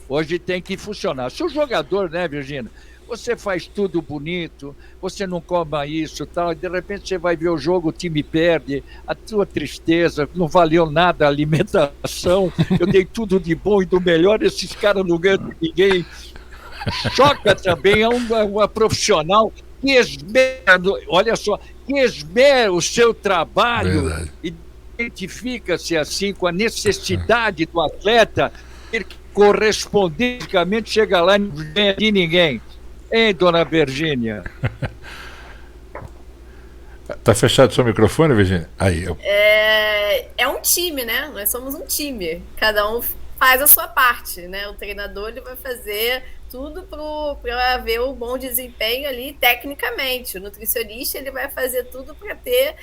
hoje tem que funcionar. Se o jogador, né, Virgínia? Você faz tudo bonito, você não coma isso e tal, e de repente você vai ver o jogo, o time perde, a tua tristeza, não valeu nada a alimentação, eu dei tudo de bom e do melhor, esses caras não ganham de ninguém. Choca também, é uma profissional que esmera, olha só, que esmera o seu trabalho. Verdade. E identifica-se assim com a necessidade do atleta, ele correspondentemente chega lá e não ganha de ninguém. Hein, dona Virgínia? Tá fechado o seu microfone, Virgínia? Aí. É um time, né? Nós somos um time. Cada um faz a sua parte, né? O treinador ele vai fazer tudo para ver o bom desempenho ali tecnicamente. O nutricionista ele vai fazer tudo para ter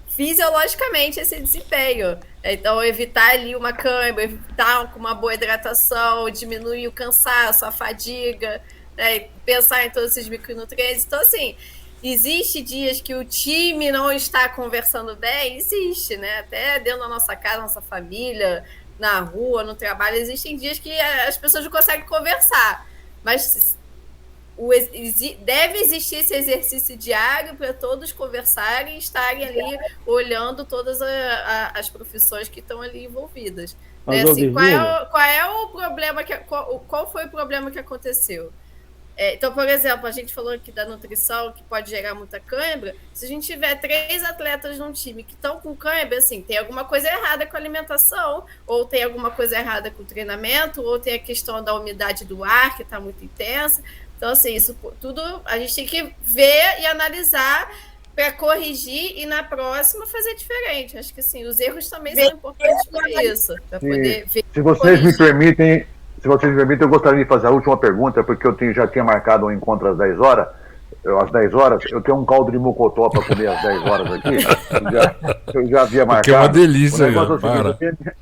fisiologicamente esse desempenho. Então, evitar ali uma câimbra, evitar uma boa hidratação, diminuir o cansaço, a fadiga, né? Pensar em todos esses micronutrientes. Então, assim, existe dias que o time não está conversando bem? Existe, né? Até dentro da nossa casa, nossa família, na rua, no trabalho, existem dias que as pessoas não conseguem conversar. Mas deve existir esse exercício diário para todos conversarem e estarem ali olhando todas as profissões que estão ali envolvidas. Né? Assim, qual é o problema qual foi o problema que aconteceu? Então, por exemplo, a gente falou aqui da nutrição, que pode gerar muita cãibra. Se a gente tiver 3 atletas num time que estão com cãibra, assim, tem alguma coisa errada com a alimentação, ou tem alguma coisa errada com o treinamento, ou tem a questão da umidade do ar, que está muito intensa. Então, assim, isso tudo a gente tem que ver e analisar para corrigir e na próxima fazer diferente. Acho que, assim, os erros também são importantes para isso, para poder ver. Se vocês me permitem, eu gostaria de fazer a última pergunta, porque eu já tinha marcado um encontro às 10 horas. Às 10 horas, eu tenho um caldo de mocotó para comer às 10 horas aqui. Eu já havia marcado. Que é uma delícia,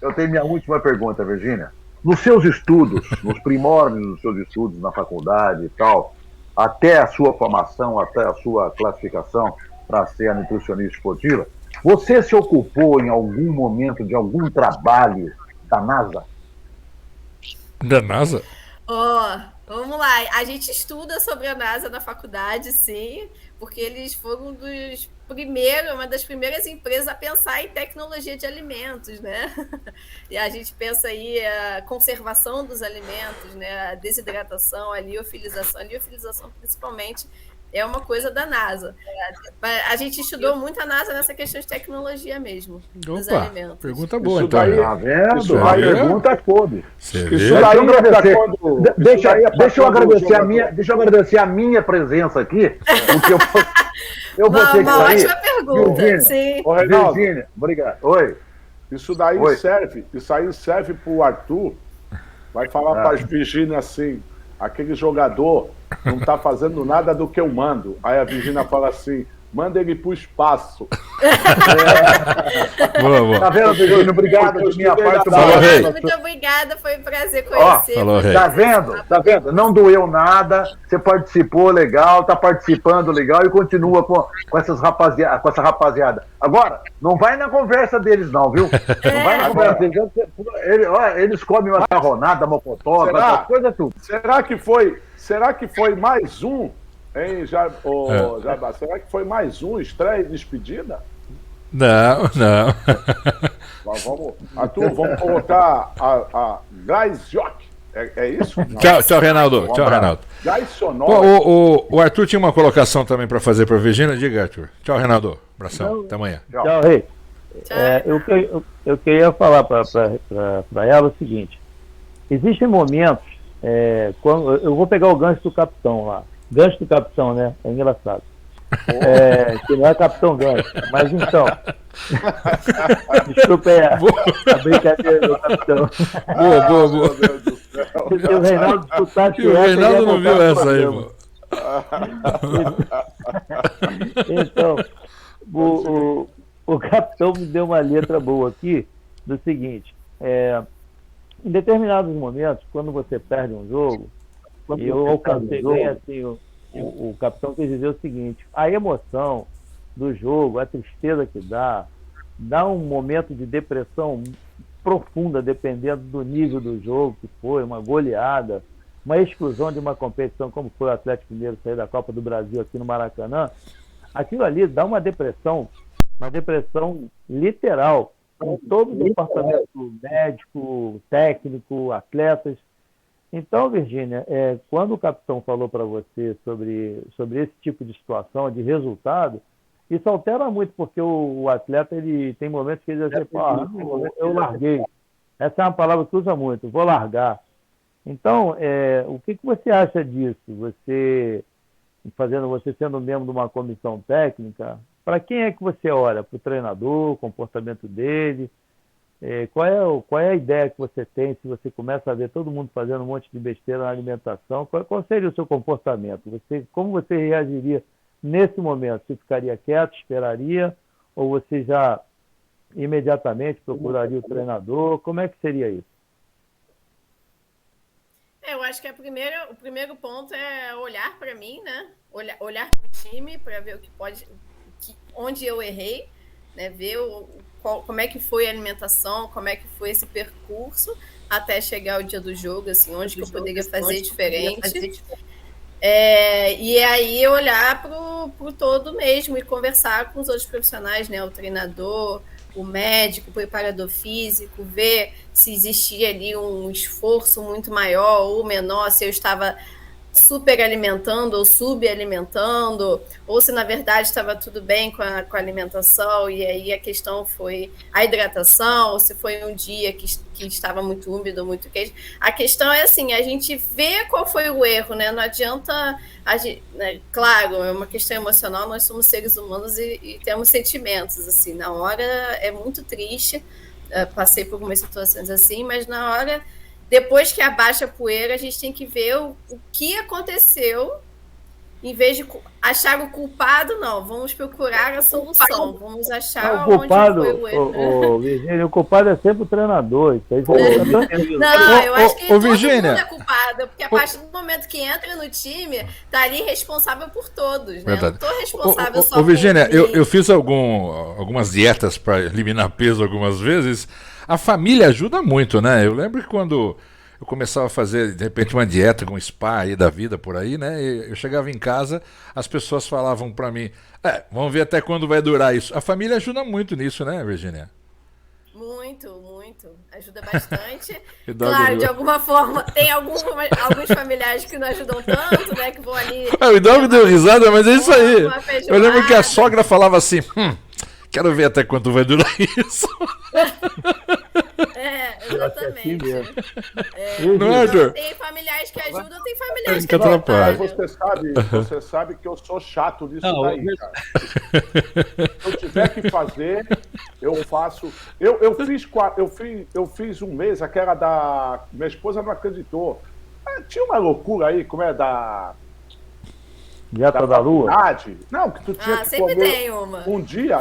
eu tenho minha última pergunta, Virgínia. Nos seus estudos, nos primórdios dos seus estudos na faculdade e tal, até a sua formação, até a sua classificação para ser a nutricionista esportiva, você se ocupou em algum momento de algum trabalho da NASA? Da NASA? Vamos lá. A gente estuda sobre a NASA na faculdade, sim, porque eles foram uma das primeiras empresas a pensar em tecnologia de alimentos, né? E a gente pensa aí a conservação dos alimentos, né? A desidratação, a liofilização. A liofilização, principalmente, é uma coisa da NASA. A gente estudou muito a NASA nessa questão de tecnologia mesmo, dos alimentos. Pergunta boa, então. Tá vendo? A pergunta toda. Deixa eu agradecer a minha presença aqui, porque eu vou ter que sair. Ótima pergunta, sim. Ô, Reinaldo, Virgínia, obrigado. Oi. Isso aí serve para o Arthur, vai falar para as Virgínia assim, aquele jogador não está fazendo nada do que eu mando. Aí a Virgínia fala assim, manda ele pro espaço. Boa. Tá vendo, Virgínia? Obrigado de minha parte. Muito obrigada, foi um prazer conhecer. Tá vendo? Não doeu nada, você participou legal, tá participando legal e continua com essa rapaziada. Agora, não vai na conversa deles não, viu? Não vai na conversa deles. Eles comem macarronada, mocotó, essas coisas tudo. Será que foi mais um? Hein, Jabá, será que foi mais um estreia e despedida? Não. Vamos colocar a Graziok. É isso? Tchau, Reinaldo. O Arthur tinha uma colocação também para fazer para a Virgínia. Diga, Arthur. Tchau, Reinaldo. Abração. Até amanhã. Tchau, Rei. Eu queria falar para ela o seguinte. Existem momentos, quando eu vou pegar o gancho do capitão lá. Gancho do capitão, né? É engraçado. Que não é capitão gancho. Mas então. Desculpa a brincadeira do capitão. Boa. Se o Reinaldo escutasse o Reinaldo não viu essa aí, pô. Então, o capitão me deu uma letra boa aqui, do seguinte. em determinados momentos, quando você perde um jogo, e eu alcancei bem assim, o capitão quis dizer o seguinte: a emoção do jogo, a tristeza que dá um momento de depressão profunda, dependendo do nível do jogo que foi, uma goleada, uma exclusão de uma competição, como foi o Atlético Mineiro sair da Copa do Brasil aqui no Maracanã. Aquilo ali dá uma depressão literal, com todo o departamento médico, técnico, atletas. Então, Virgínia, quando o capitão falou para você sobre esse tipo de situação, de resultado, isso altera muito, porque o atleta ele tem momentos que ele diz assim, eu larguei. Essa é uma palavra que usa muito, vou largar. Então, o que você acha disso? Você sendo membro de uma comissão técnica, para quem é que você olha? Para o treinador, o comportamento dele? Qual é a ideia que você tem se você começa a ver todo mundo fazendo um monte de besteira na alimentação? Qual seria o seu comportamento? Como você reagiria nesse momento? Você ficaria quieto, esperaria? Ou você já imediatamente procuraria o treinador? Como é que seria isso? Eu acho que o primeiro ponto é olhar para mim, né? Olhar para o time para ver onde eu errei, né? Ver como é que foi a alimentação, como é que foi esse percurso até chegar o dia do jogo, assim, onde que eu poderia fazer diferente. E aí olhar para o todo mesmo e conversar com os outros profissionais, né? O treinador, o médico, o preparador físico, ver se existia ali um esforço muito maior ou menor, se eu estava superalimentando ou subalimentando, ou se na verdade estava tudo bem com a alimentação, e aí a questão foi a hidratação, ou se foi um dia que estava muito úmido, muito quente. A questão é assim, a gente vê qual foi o erro, né? Não adianta, né? Claro, é uma questão emocional, nós somos seres humanos e temos sentimentos, assim, na hora é muito triste, passei por algumas situações assim, mas na hora, depois que abaixa a poeira, a gente tem que ver o que aconteceu, em vez de achar o culpado, não. Vamos procurar a solução. Vamos achar o culpado, onde foi o erro. Virgínia, o culpado é sempre o treinador. Isso aí não, eu acho que todo Virgínia, mundo é culpado, porque a partir do momento que entra no time, tá ali responsável por todos, né? Verdade. Eu não tô responsável só por Virgínia, mim. eu fiz algumas dietas para eliminar peso algumas vezes. A família ajuda muito, né? Eu lembro que quando eu começava a fazer, de repente, uma dieta com spa aí da vida por aí, né? Eu chegava em casa, as pessoas falavam para mim, vamos ver até quando vai durar isso. A família ajuda muito nisso, né, Virgínia? Muito, muito. Ajuda bastante. Claro, de alguma forma, tem alguns familiares que não ajudam tanto, né? Que vão ali... O Hidalgo deu risada, mas é isso aí. Eu lembro que a sogra falava assim, quero ver até quanto vai durar isso. Exatamente. Não é, Arthur? Tem familiares que ajudam, tem familiares que atrapalham. Você sabe que eu sou chato nisso daí, cara. Se eu tiver que fazer, eu faço. Eu fiz um mês, aquela da. Minha esposa não acreditou. Tinha uma loucura aí, como é da. Dieta da Lua? Não, que tu tinha que sempre comer tem uma. Um dia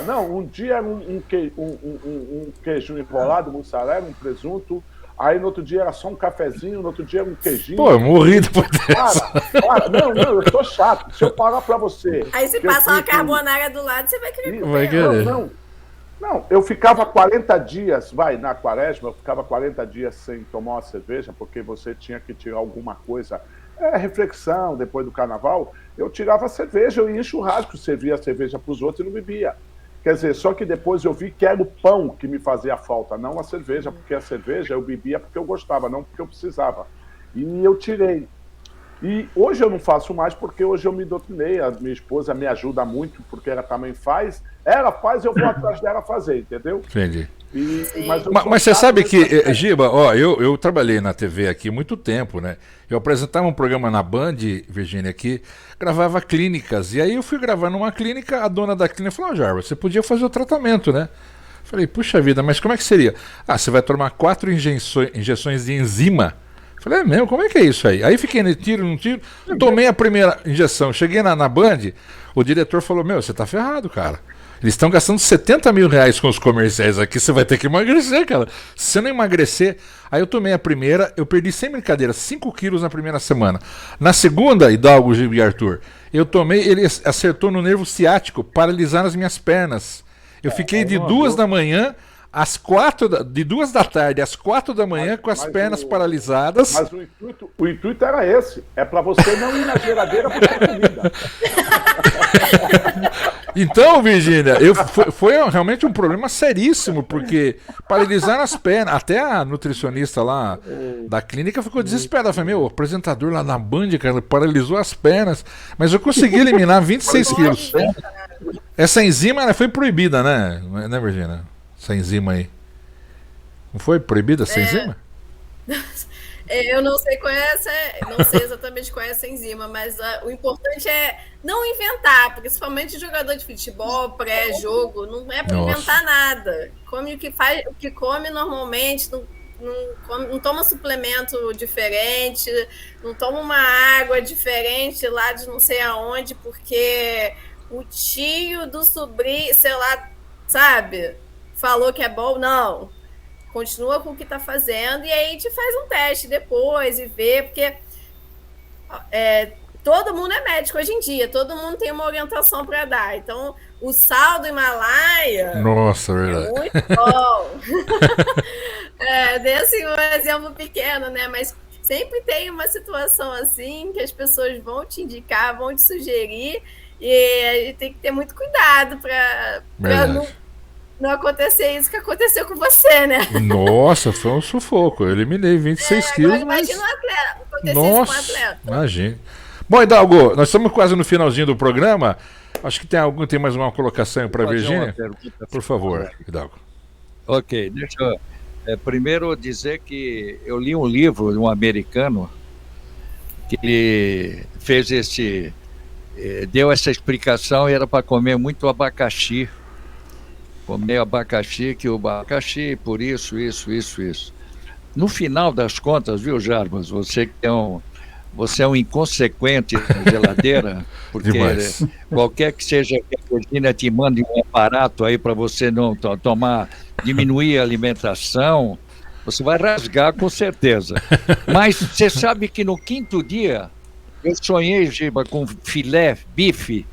era um queijo enrolado, mussarela, um presunto. Aí no outro dia era só um cafezinho, no outro dia era um queijinho. Pô, eu morri depois dessa. Não, eu tô chato. Se eu parar pra você... Aí se passar uma carbonara do lado, você vai querer comer. Vai querer. Não, eu ficava 40 dias, na quaresma, eu ficava 40 dias sem tomar uma cerveja, porque você tinha que tirar alguma coisa, reflexão, depois do carnaval. Eu tirava a cerveja, eu ia em churrasco, servia a cerveja para os outros e não bebia. Quer dizer, só que depois eu vi que era o pão que me fazia falta, não a cerveja, porque a cerveja eu bebia porque eu gostava, não porque eu precisava. E eu tirei. E hoje eu não faço mais porque hoje eu me doutrinei, a minha esposa me ajuda muito, porque ela também faz. Ela faz, eu vou atrás dela fazer, entendeu? Entendi. Mas você sabe que, Giba, eu trabalhei na TV aqui muito tempo, né? Eu apresentava um programa na Band, Virgínia, que gravava clínicas. E aí eu fui gravar numa clínica, a dona da clínica falou, Jarva, você podia fazer o tratamento, né? Falei, puxa vida, mas como é que seria? Você vai tomar 4 injeções de enzima. Falei, mesmo, como é que é isso aí? Aí fiquei no tiro, tomei a primeira injeção, cheguei na Band, o diretor falou, você tá ferrado, cara. Eles estão gastando 70 mil reais com os comerciais aqui. Você vai ter que emagrecer, cara. Se você não emagrecer. Aí eu tomei a primeira, eu perdi sem brincadeira 5 quilos na primeira semana. Na segunda, Hidalgo, Gil e Arthur, eu tomei, ele acertou no nervo ciático, paralisar as minhas pernas. Eu fiquei de 2 da manhã às 4 de 2 da tarde às 4 da manhã com as pernas paralisadas. Mas o intuito era esse. É para você não ir na geladeira buscar comida. Então, Virgínia, foi realmente um problema seríssimo, porque paralisaram as pernas. Até a nutricionista lá da clínica ficou desesperada. Falei, meu, o apresentador lá na Band, cara, paralisou as pernas. Mas eu consegui eliminar 26 quilos. Essa enzima ela foi proibida, né? Né, Virgínia? Essa enzima aí. Não foi proibida essa enzima? Eu não sei não sei exatamente qual é essa enzima, mas o importante é não inventar, principalmente jogador de futebol, pré-jogo, não é para inventar nada. Come o que come normalmente, não toma suplemento diferente, não toma uma água diferente lá de não sei aonde, porque o tio do sobrinho, sei lá, sabe, falou que é bom, não. Continua com o que está fazendo e aí a gente faz um teste depois e vê, porque todo mundo é médico hoje em dia, todo mundo tem uma orientação para dar. Então, o sal do Himalaia Nossa, verdade. É muito bom. Dei assim um exemplo pequeno, né? Mas sempre tem uma situação assim que as pessoas vão te indicar, vão te sugerir e a gente tem que ter muito cuidado para não acontecer isso que aconteceu com você, né? Nossa, foi um sufoco. Eu eliminei 26 quilos, mas... Imagina um atleta, acontecer Nossa, isso com um atleta. Imagina. Bom, Hidalgo, nós estamos quase no finalzinho do programa. Acho que tem mais uma colocação para a Virgínia. Por favor, Hidalgo. Ok, deixa eu primeiro dizer que eu li um livro de um americano que ele fez deu essa explicação e era para comer muito abacaxi. Comer abacaxi, que o abacaxi, por isso. No final das contas, viu, Jarbas, você é um inconsequente na geladeira, porque qualquer que seja que a Virgínia te mande um aparato aí para você não diminuir a alimentação, você vai rasgar com certeza. Mas você sabe que no 5º dia, eu sonhei, Giba, com bife,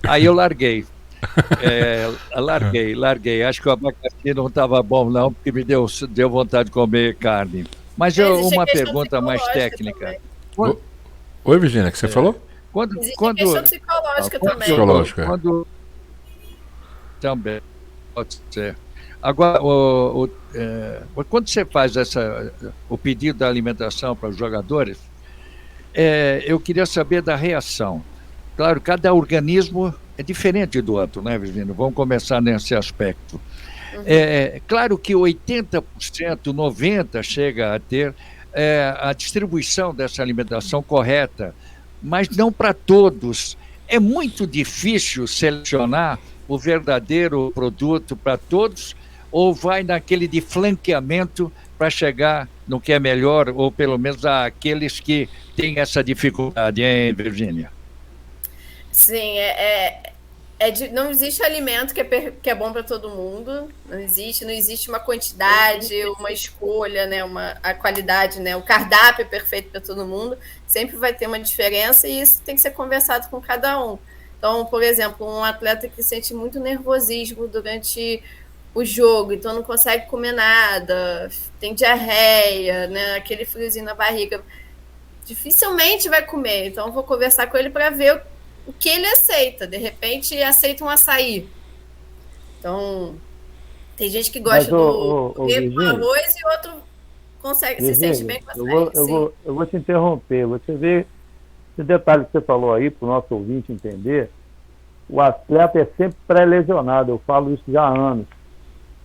aí eu larguei. Larguei. Acho que o abacaxi não estava bom, não, porque me deu vontade de comer carne. Mas uma pergunta mais técnica. Oi, Virgínia, o que você falou? Existe questão psicológica também. Psicológica. Também, pode ser. Agora, quando você faz o pedido da alimentação para os jogadores, eu queria saber da reação. Claro, cada organismo é diferente do outro, né, Virgínia? Vamos começar nesse aspecto. Claro que 80%, 90% chega a ter a distribuição dessa alimentação correta, mas não para todos. É muito difícil selecionar o verdadeiro produto para todos, ou vai naquele de flanqueamento para chegar no que é melhor, ou pelo menos aqueles que têm essa dificuldade, hein, Virgínia? Sim, não existe alimento que é bom para todo mundo, não existe uma quantidade, uma escolha, né, a qualidade, né, o cardápio é perfeito para todo mundo, sempre vai ter uma diferença e isso tem que ser conversado com cada um. Então, por exemplo, um atleta que sente muito nervosismo durante o jogo, então não consegue comer nada, tem diarreia, né, aquele friozinho na barriga, dificilmente vai comer, então eu vou conversar com ele para ver o que ele aceita. De repente, aceita um açaí. Então, tem gente que gosta do arroz e outro consegue, Virgínia, se sente bem com açaí. Eu vou te interromper. Você vê esse detalhe que você falou aí, para o nosso ouvinte entender, o atleta é sempre pré-lesionado. Eu falo isso já há anos.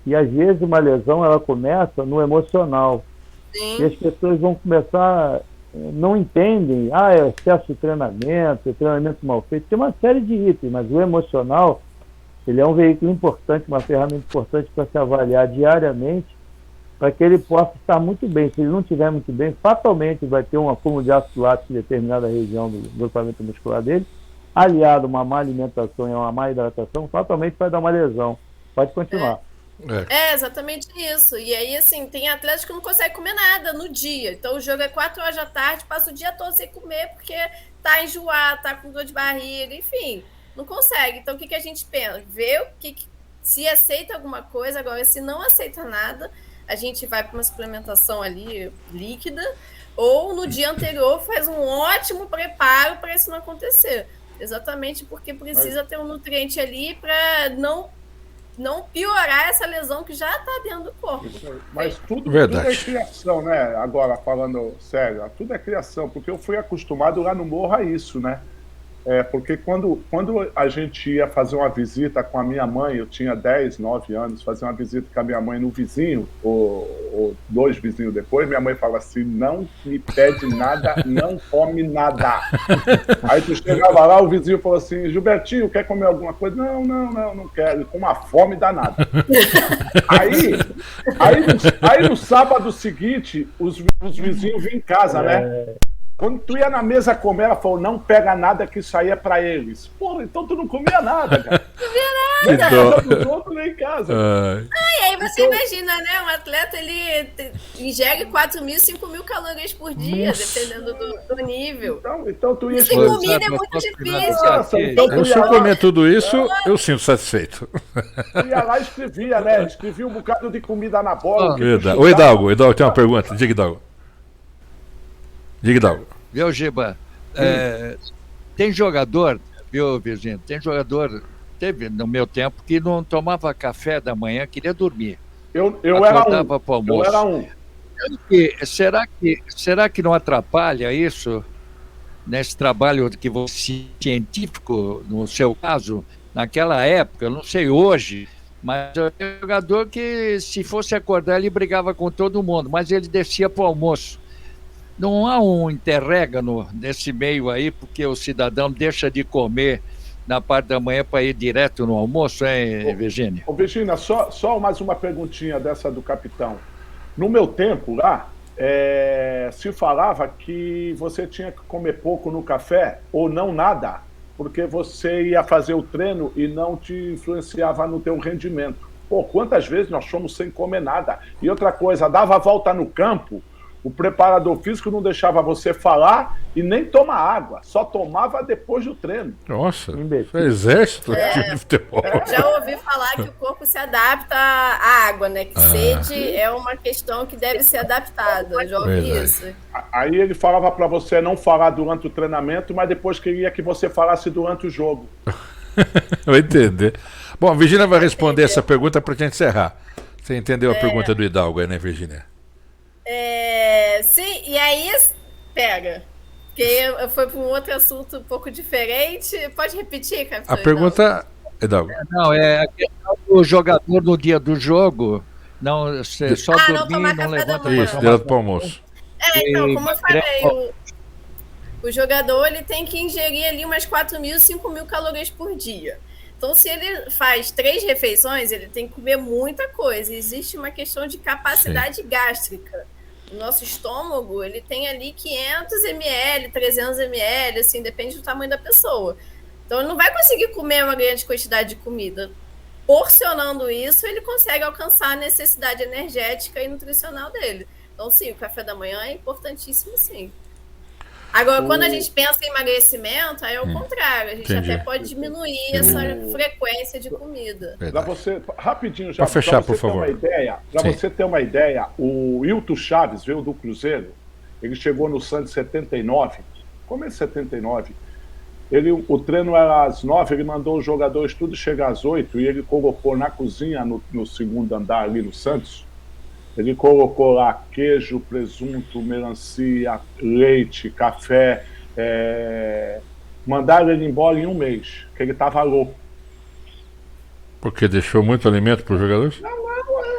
E, às vezes, uma lesão, ela começa no emocional. Sim. E as pessoas vão começar... não entendem, é excesso de treinamento mal feito, tem uma série de itens, mas o emocional, ele é um veículo importante, uma ferramenta importante para se avaliar diariamente, para que ele possa estar muito bem. Se ele não estiver muito bem, fatalmente vai ter um acúmulo de ácido lático em determinada região do grupamento muscular dele, aliado a uma má alimentação e a uma má hidratação, fatalmente vai dar uma lesão. Pode continuar. É exatamente isso. E aí, assim, tem atletas que não conseguem comer nada no dia. Então, o jogo é 4 horas da tarde, passa o dia todo sem comer porque tá enjoado, tá com dor de barriga, enfim, não consegue. Então, o que a gente pensa? Vê se aceita alguma coisa. Agora, se não aceita nada, a gente vai para uma suplementação ali líquida, ou no dia anterior faz um ótimo preparo para isso não acontecer. Exatamente porque precisa ter um nutriente ali para não piorar essa lesão que já está dentro do corpo. Mas tudo é criação, né? Agora, falando sério, tudo é criação, porque eu fui acostumado lá no morro a isso, né? Porque quando a gente ia fazer uma visita com a minha mãe, eu tinha 10, 9 anos, fazer uma visita com a minha mãe no vizinho, ou 2 vizinhos depois, minha mãe fala assim, não me pede nada, não come nada. Aí tu chegava lá, o vizinho falou assim, Gilbertinho, quer comer alguma coisa? Não quero, com uma fome danada. Aí no sábado seguinte, os vizinhos vinham em casa, né? Quando tu ia na mesa comer, ela falou, não pega nada que isso aí é pra eles. Porra, então tu não comia nada, cara. Não comia nada. Nem na casa dos outros, nem em casa. E aí você imagina, né? Um atleta, ele ingere 4.000, 5.000 calorias por dia, dependendo do nível. Então tu ia... Sem comida é muito difícil. Então, se eu comer tudo isso, eu sinto satisfeito. Tu ia lá e escrevia, né? Escrevia um bocado de comida na bola. Ô, Hidalgo, tem uma pergunta. Diga, Hidalgo. Viu, Giba? Tem jogador, viu, Virgínia? Teve no meu tempo, que não tomava café da manhã, queria dormir. Eu era um. Será que não atrapalha isso nesse trabalho que você científico, no seu caso, naquela época, eu não sei hoje, mas é um jogador que, se fosse acordar, ele brigava com todo mundo, mas ele descia para o almoço. Não há um interregno nesse meio aí, porque o cidadão deixa de comer na parte da manhã para ir direto no almoço, hein, Virgínia? Virgínia, só mais uma perguntinha dessa do capitão. No meu tempo lá, se falava que você tinha que comer pouco no café ou não nada, porque você ia fazer o treino e não te influenciava no teu rendimento. Pô, quantas vezes nós fomos sem comer nada? E outra coisa, dava a volta no campo, o preparador físico não deixava você falar e nem tomar água, só tomava depois do treino. Nossa, exército de futebol. Já ouvi falar que o corpo se adapta à água, né? Que sede é uma questão que deve ser adaptada. Já ouvi isso. Aí ele falava para você não falar durante o treinamento, mas depois queria que você falasse durante o jogo. Vou entender. Bom, a Virgínia vai responder essa pergunta para a gente encerrar. Você entendeu a pergunta do Hidalgo aí, né, Virgínia? Sim, e aí pega. Porque foi para um outro assunto um pouco diferente. Pode repetir, capitão? A pergunta, Hidalgo. Não, a questão do jogador no dia do jogo, não, só dormir e não levanta. Isso, direto para o almoço. Então, como eu falei, o jogador ele tem que ingerir ali umas 4.000, 5.000 calorias por dia. Então, se ele faz 3 refeições, ele tem que comer muita coisa. Existe uma questão de capacidade gástrica. O nosso estômago, ele tem ali 500 ml, 300 ml, assim, depende do tamanho da pessoa. Então, ele não vai conseguir comer uma grande quantidade de comida. Porcionando isso, ele consegue alcançar a necessidade energética e nutricional dele. Então, sim, o café da manhã é importantíssimo, sim. Agora, quando a gente pensa em emagrecimento, aí é o contrário. A gente até pode diminuir essa frequência de comida. Para você, rapidinho já, para fechar, por favor. Para você ter uma ideia, o Hilton Chaves veio do Cruzeiro, ele chegou no Santos em 79, começo de 79. O treino era às 9, ele mandou os jogadores tudo chegar às 8 e ele colocou na cozinha, no segundo andar ali no Santos, ele colocou lá queijo, presunto, melancia, leite, café. Mandaram ele embora em um mês, que ele estava louco. Porque deixou muito alimento para os jogadores? Não,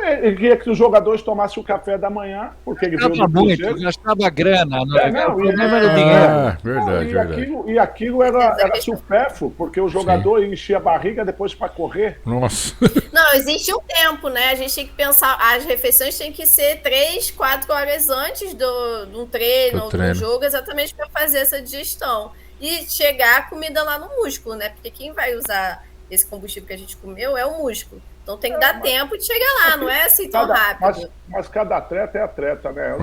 ele queria que os jogadores tomassem o café da manhã, porque ele veio do Cruzeiro. Gastava grana, o problema era o dinheiro. Verdade. E aquilo era supérfluo, porque o jogador enchia a barriga depois para correr. Nossa. Não, existe um tempo, né? A gente tem que pensar, as refeições têm que ser 3, 4 horas antes de um treino ou de um jogo, exatamente para fazer essa digestão. e chegar a comida lá no músculo, né? Porque quem vai usar esse combustível que a gente comeu é o músculo. Então tem que dar tempo de chegar lá, não é assim tão rápido. Mas cada atleta é atleta, né? Eu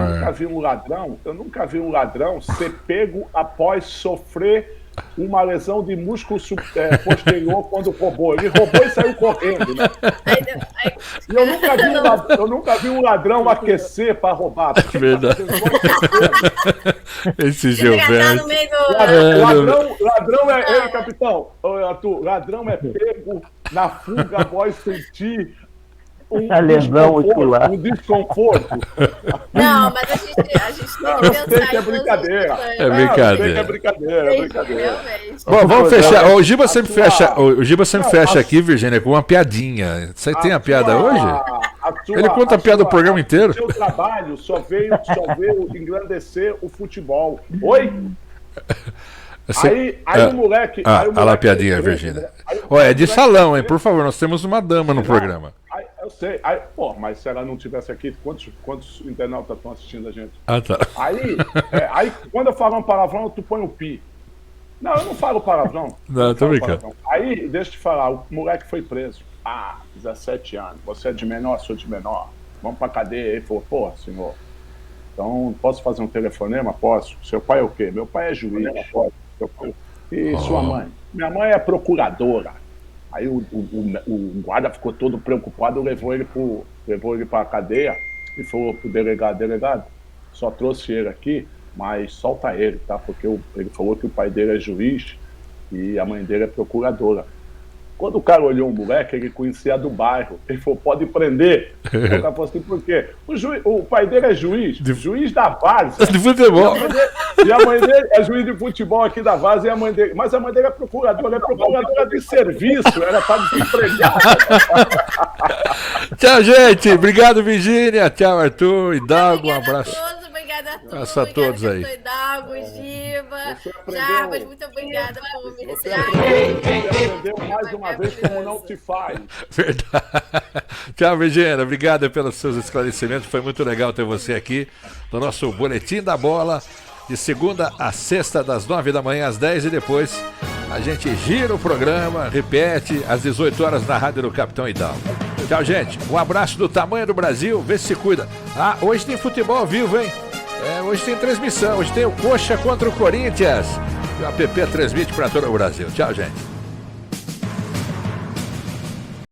nunca vi um ladrão ser pego após sofrer uma lesão de músculo posterior quando roubou. Ele roubou e saiu correndo, né? E eu nunca vi um ladrão aquecer para roubar. É verdade. Esse Gilberto. Ladrão é... Ei, capitão, Arthur, ladrão é pego na fuga após sentir um desconforto. Não, mas a gente tem que pensar que é brincadeira. É brincadeira. É brincadeira. Bom, vamos fechar. O Giba sempre fecha aqui, Virgínia, com uma piadinha. Você tem a piada hoje? Ele conta a piada do programa inteiro. O seu trabalho só veio engrandecer o futebol. Oi? Aí o moleque... Olha lá a piadinha, Virgínia. É de salão, hein? Por favor, nós temos uma dama no programa. Eu sei. Mas se ela não estivesse aqui, quantos internautas estão assistindo a gente? Ah, tá. Aí quando eu falo um palavrão, tu põe o pi. Não, eu não falo palavrão. Não, tô brincando. Aí, deixa eu te falar, o moleque foi preso. 17 anos. Você é de menor, sou de menor. Vamos pra cadeia. Ele falou, porra, senhor, então posso fazer um telefonema? Posso. Seu pai é o quê? Meu pai é juiz. E sua mãe? Minha mãe é procuradora. Aí o guarda ficou todo preocupado, levou ele para a cadeia e falou pro delegado, só trouxe ele aqui, mas solta ele, tá? Porque ele falou que o pai dele é juiz e a mãe dele é procuradora. Quando o cara olhou o moleque, ele conhecia do bairro. Ele falou, pode prender. O cara falou assim, por quê? O pai dele é juiz da Várzea. De futebol. E a mãe dele é juiz de futebol aqui da Várzea, mas a mãe dele é procuradora de serviço, ela tá desempregada. Tchau, gente. Obrigado, Virgínia. Tchau, Arthur. Hidalgo, um abraço. Obrigada a todos. Abraço a todos aí. Hidalgo, Giba, Jarbas, muito obrigada por me receber. Você aprendeu mais uma vez como não se faz. Verdade. Tchau, Virgínia. Obrigado pelos seus esclarecimentos. Foi muito legal ter você aqui no nosso Boletim da Bola, de segunda a sexta, das 9 da manhã às 10 e depois a gente gira o programa, repete às 18 horas na rádio do Capitão Hidalgo. Tchau, gente. Um abraço do tamanho do Brasil. Vê se cuida. Hoje tem futebol ao vivo, hein? Hoje tem transmissão. Hoje tem o Coxa contra o Corinthians. E o app transmite para todo o Brasil. Tchau, gente.